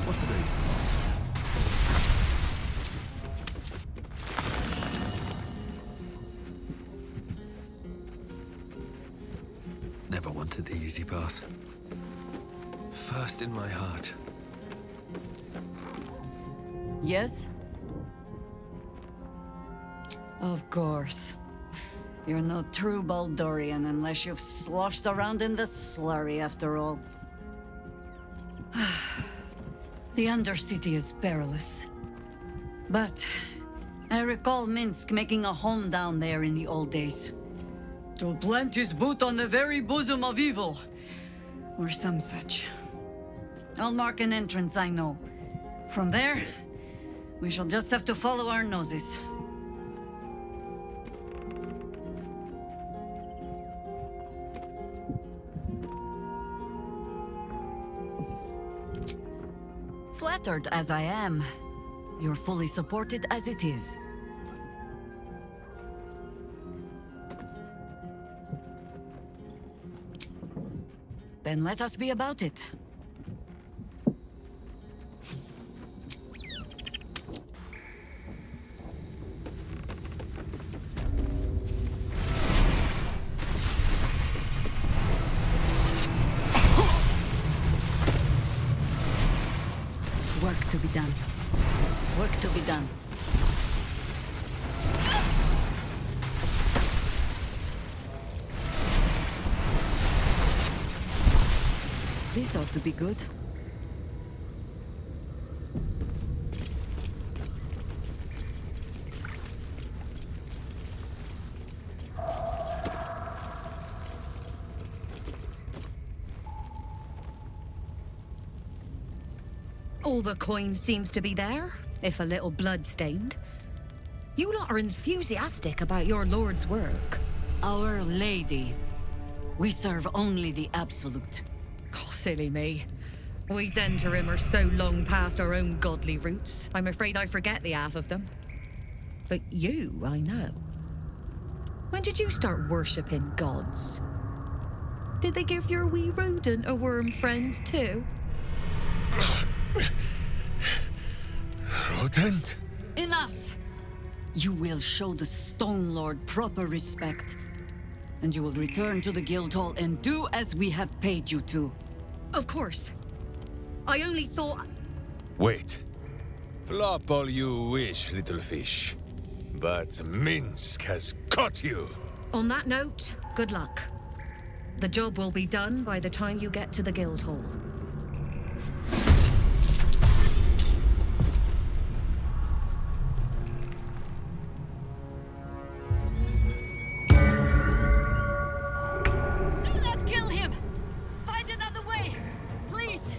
What's it? Never wanted the easy path. First in my heart. Yes? Of course. You're no true Baldorian unless you've sloshed around in the slurry after all. The Undercity is perilous. But I recall Minsk making a home down there in the old days. To plant his boot on the very bosom of evil. Or some such. I'll mark an entrance, I know. From there, we shall just have to follow our noses. Flattered as I am, you're fully supported as it is. Then let us be about it. Work to be done. Work to be done. This ought to be good. All the coin seems to be there, if a little blood-stained. You lot are enthusiastic about your lord's work. Our Lady. We serve only the Absolute. Oh, silly me. We Zentarim are so long past our own godly roots, I'm afraid I forget the half of them. But you, I know. When did you start worshipping gods? Did they give your wee rodent a worm friend too? Rodent? Enough! You will show the Stone Lord proper respect. And you will return to the Guildhall and do as we have paid you to. Of course. I only thought... Wait. Flop all you wish, little fish. But Minsk has caught you! On that note, good luck. The job will be done by the time you get to the Guildhall. Do not kill him! Find another way! Please!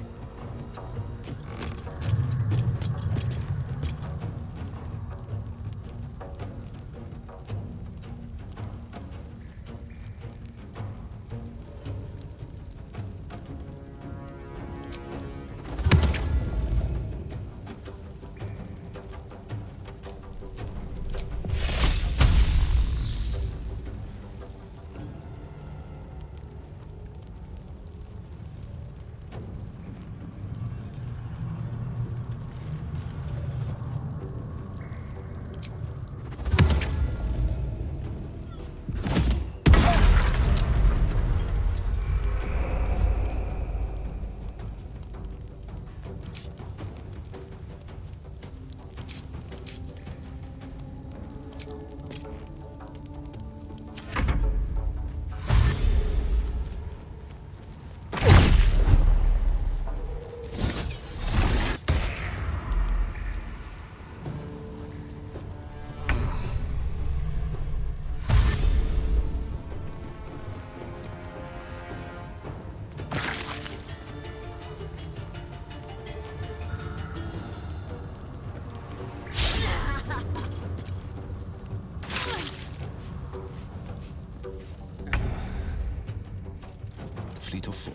fleet of foot.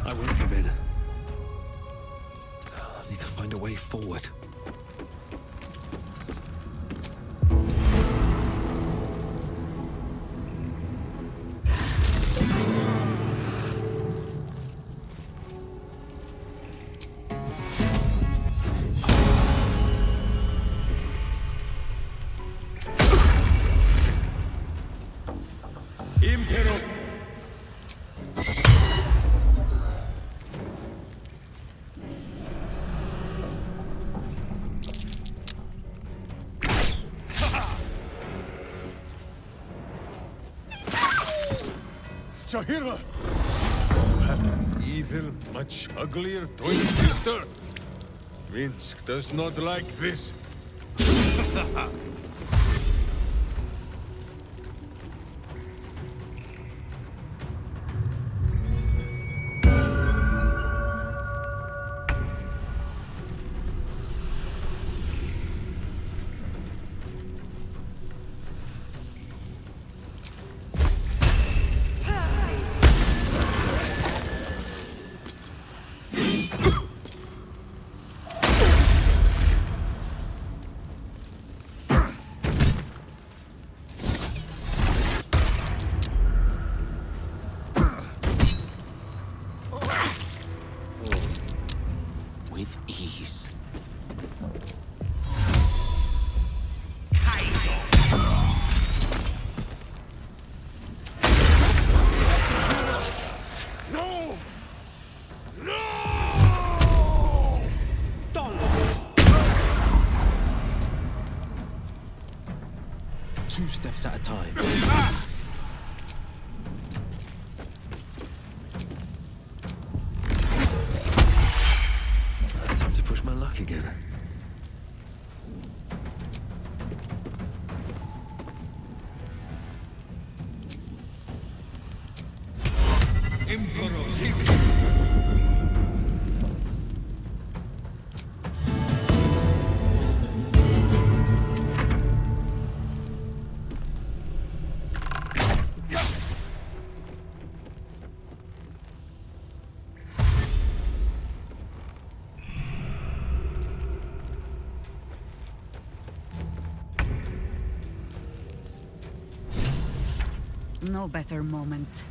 I won't give in. I need to find a way forward. Impero! Jaheria! You have an evil, much uglier twin sister. Minsk does not like this. With ease. No! No! Two steps at a time. Time to push my luck again. No better moment.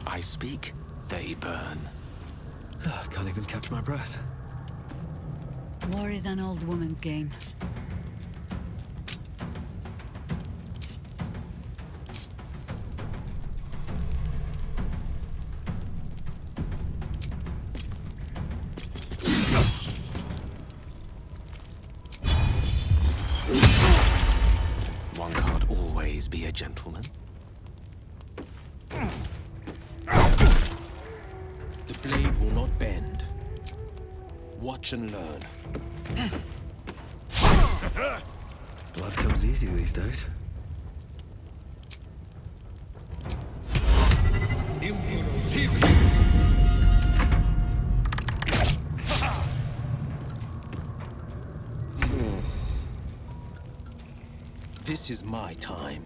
I speak, they burn. Can't even catch my breath. War is an old woman's game. One can't always be a gentleman. The blade will not bend. Watch and learn. Blood comes easy these days. This is my time.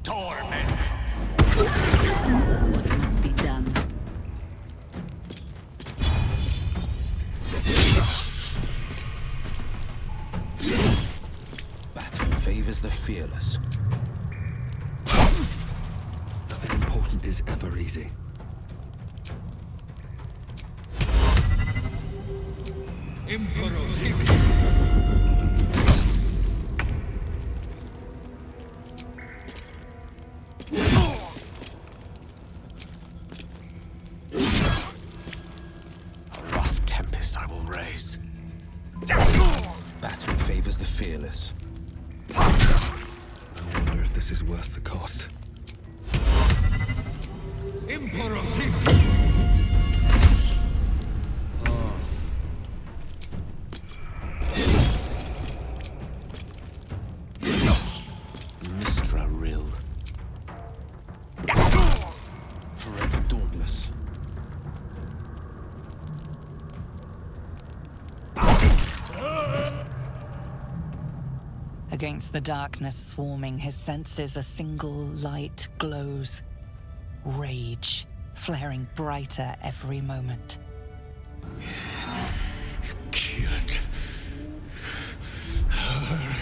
Torment! What must be done? Battle favors the fearless. Nothing important is ever easy. A rough tempest I will raise. Battle favors the fearless. I wonder if this is worth the cost. Mistra Rill. Forever dauntless. Against the darkness swarming, his senses a single light glows. Rage, flaring brighter every moment. Killed her.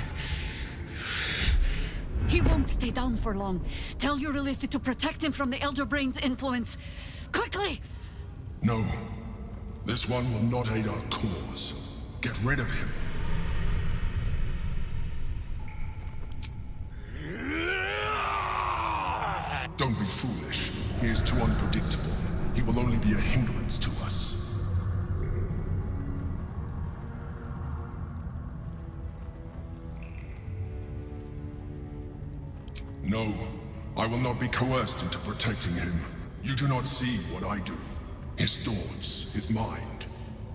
He won't stay down for long. Tell your Elith to protect him from the Elder Brain's influence. Quickly! No. This one will not aid our cause. Get rid of him. Don't be foolish. He is too unpredictable. He will only be a hindrance to us. No, I will not be coerced into protecting him. You do not see what I do. His thoughts, his mind,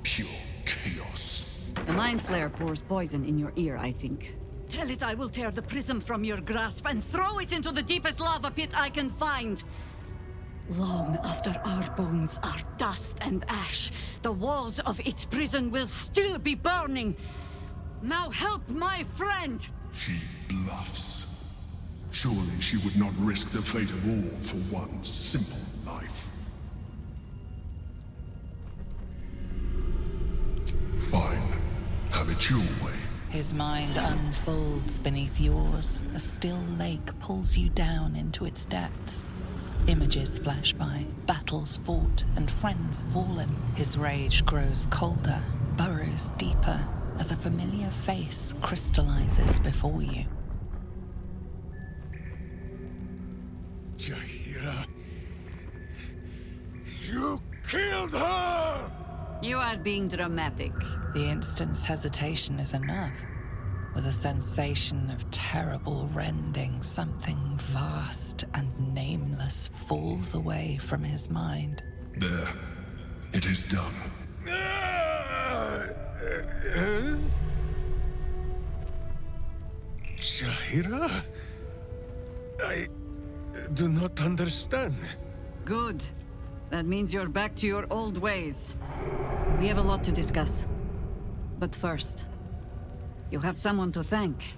pure chaos. The Mind Flare pours poison in your ear, I think. Tell it I will tear the prism from your grasp and throw it into the deepest lava pit I can find. Long after our bones are dust and ash, the walls of its prison will still be burning. Now help my friend! She bluffs. Surely she would not risk the fate of all for one simple life. Fine. Have it your way. His mind unfolds beneath yours. A still lake pulls you down into its depths. Images flash by, battles fought, and friends fallen. His rage grows colder, burrows deeper, as a familiar face crystallizes before you. Jaheria, you killed her! You are being dramatic. The instant's hesitation is enough. With a sensation of terrible rending, something vast and nameless falls away from his mind. There. It is done. Jaheria? I do not understand. Good. That means you're back to your old ways. We have a lot to discuss. But first, you have someone to thank.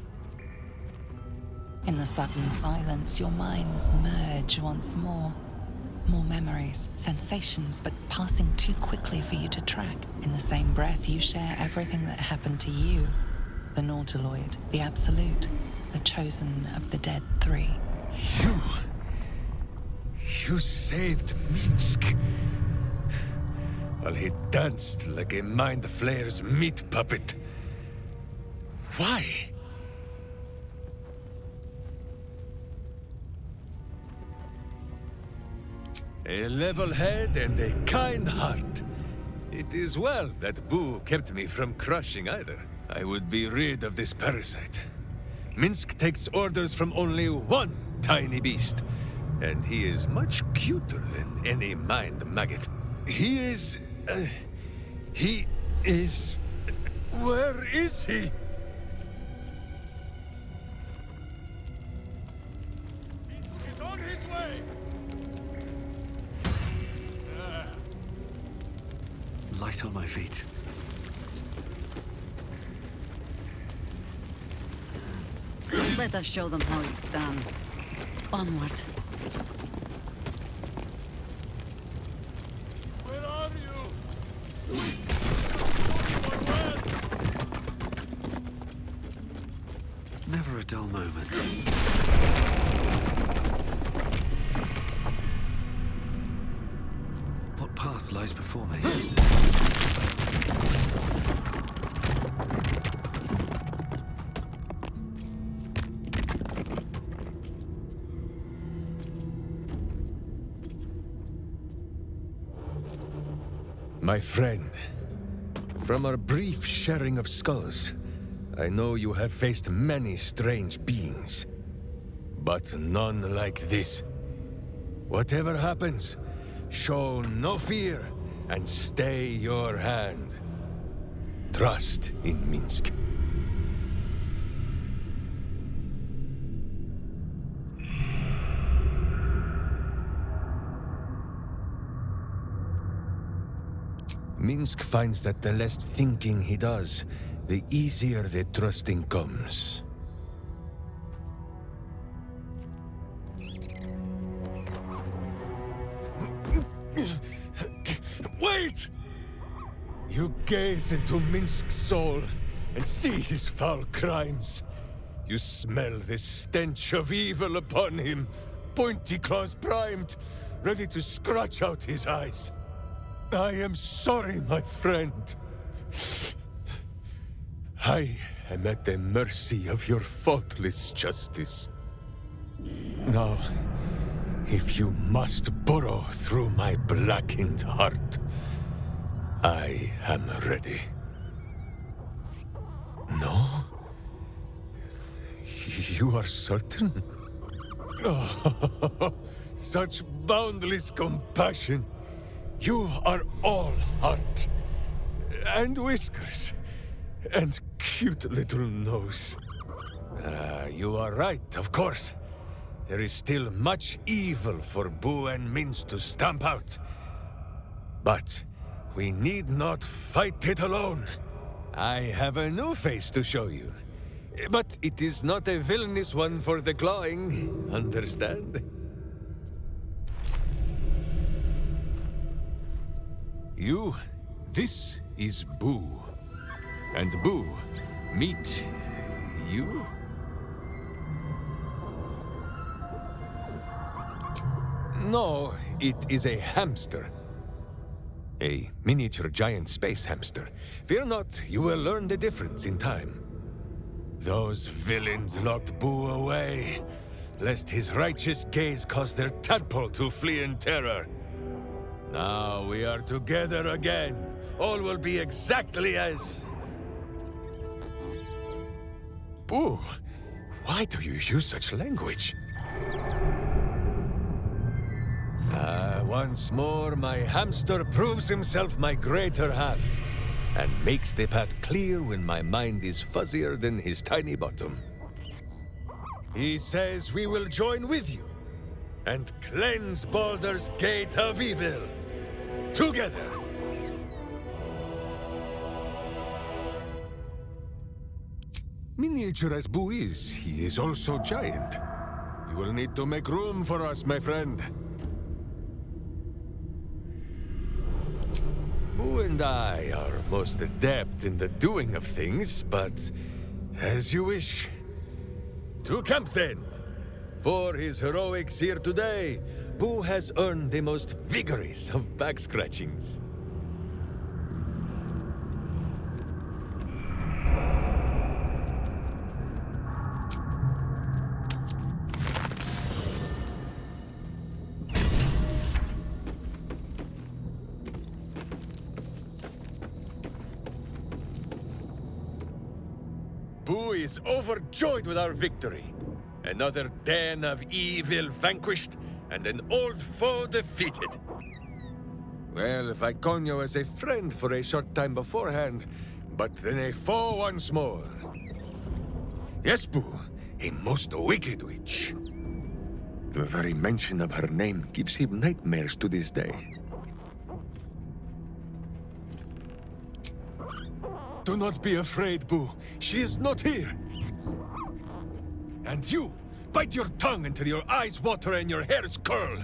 In the sudden silence, your minds merge once more. More memories, sensations, but passing too quickly for you to track. In the same breath, you share everything that happened to you. The Nautiloid, the Absolute, the chosen of the Dead Three. You saved Minsk. While he danced like a Mind Flayer's meat puppet. Why? A level head and a kind heart. It is well that Boo kept me from crushing either. I would be rid of this parasite. Minsk takes orders from only one tiny beast, and he is much cuter than any mind maggot. He is... Where is he? He's on his way! Light on my feet. Let us show them how it's done. Onward. Where are you? Never a dull moment. What path lies before me? My friend, from our brief sharing of skulls, I know you have faced many strange beings, but none like this. Whatever happens, show no fear, and stay your hand. Trust in Minsk. Minsk finds that the less thinking he does, the easier the trusting comes. Wait! You gaze into Minsk's soul and see his foul crimes. You smell the stench of evil upon him, pointy claws primed, ready to scratch out his eyes. I am sorry, my friend. I am at the mercy of your faultless justice. Now, if you must burrow through my blackened heart, I am ready. No? You are certain? Oh, such boundless compassion. You are all heart, and whiskers, and cute little nose. You are right, of course. There is still much evil for Boo and Minsk to stamp out. But we need not fight it alone. I have a new face to show you. But it is not a villainous one for the clawing, understand? This is Boo. And Boo, meet you? No, it is a hamster. A miniature giant space hamster. Fear not, you will learn the difference in time. Those villains locked Boo away, lest his righteous gaze cause their tadpole to flee in terror. Now we are together again. All will be exactly as... Boo, why do you use such language? Once more, my hamster proves himself my greater half, and makes the path clear when my mind is fuzzier than his tiny bottom. He says we will join with you, and cleanse Baldur's Gate of evil. Together! Miniature as Boo is, he is also giant. You will need to make room for us, my friend. Boo and I are most adept in the doing of things, but as you wish. To camp then! For his heroics here today, Boo has earned the most vigorous of back scratchings. Boo is overjoyed with our victory. Another den of evil vanquished, and an old foe defeated. Well, Viconio as a friend for a short time beforehand, but then a foe once more. Yes, Boo, a most wicked witch. The very mention of her name gives him nightmares to this day. Do not be afraid, Boo. She is not here. And you, bite your tongue until your eyes water and your hairs curl.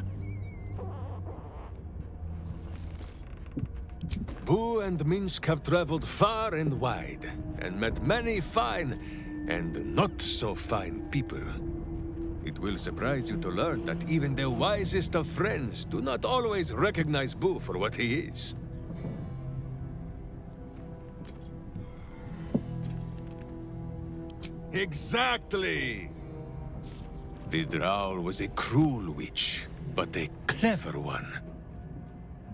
Boo and Minsk have traveled far and wide, and met many fine and not so fine people. It will surprise you to learn that even the wisest of friends do not always recognize Boo for what he is. Exactly! The Drow was a cruel witch, but a clever one.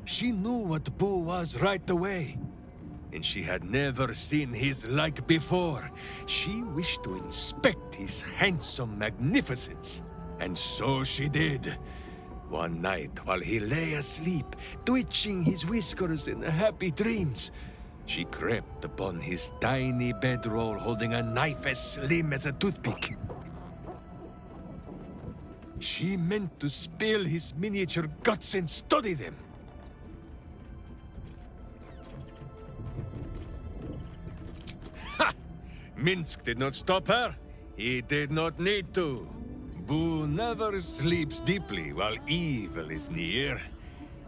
She knew what Boo was right away, and she had never seen his like before. She wished to inspect his handsome magnificence, and so she did, One night, while he lay asleep, twitching his whiskers in happy dreams, she crept upon his tiny bedroll holding a knife as slim as a toothpick. She meant to spill his miniature guts and study them. Ha! Minsk did not stop her. He did not need to. Boo never sleeps deeply while evil is near.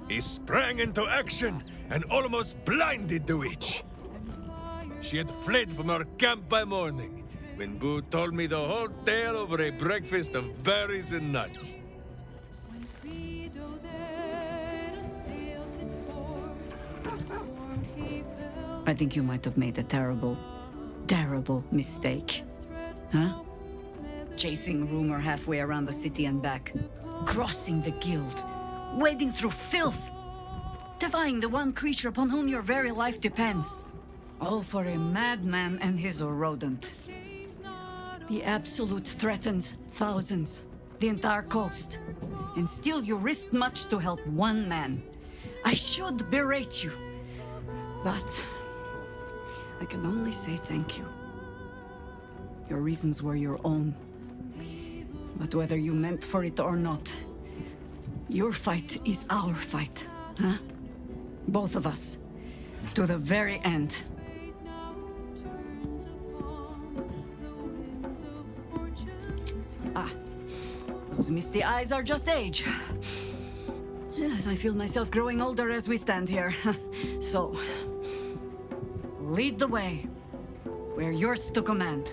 He sprang into action and almost blinded the witch. She had fled from her camp by morning, when Boo told me the whole tale over a breakfast of berries and nuts. I think you might have made a terrible, terrible mistake. Huh? Chasing rumor halfway around the city and back. Crossing the guild. Wading through filth. Defying the one creature upon whom your very life depends. All for a madman and his rodent. The Absolute threatens thousands, the entire coast. And still you risked much to help one man. I should berate you, but I can only say thank you. Your reasons were your own. But whether you meant for it or not, your fight is our fight, huh? Both of us, to the very end. Ah, those misty eyes are just age. Yes, I feel myself growing older as we stand here. So, lead the way. We're yours to command.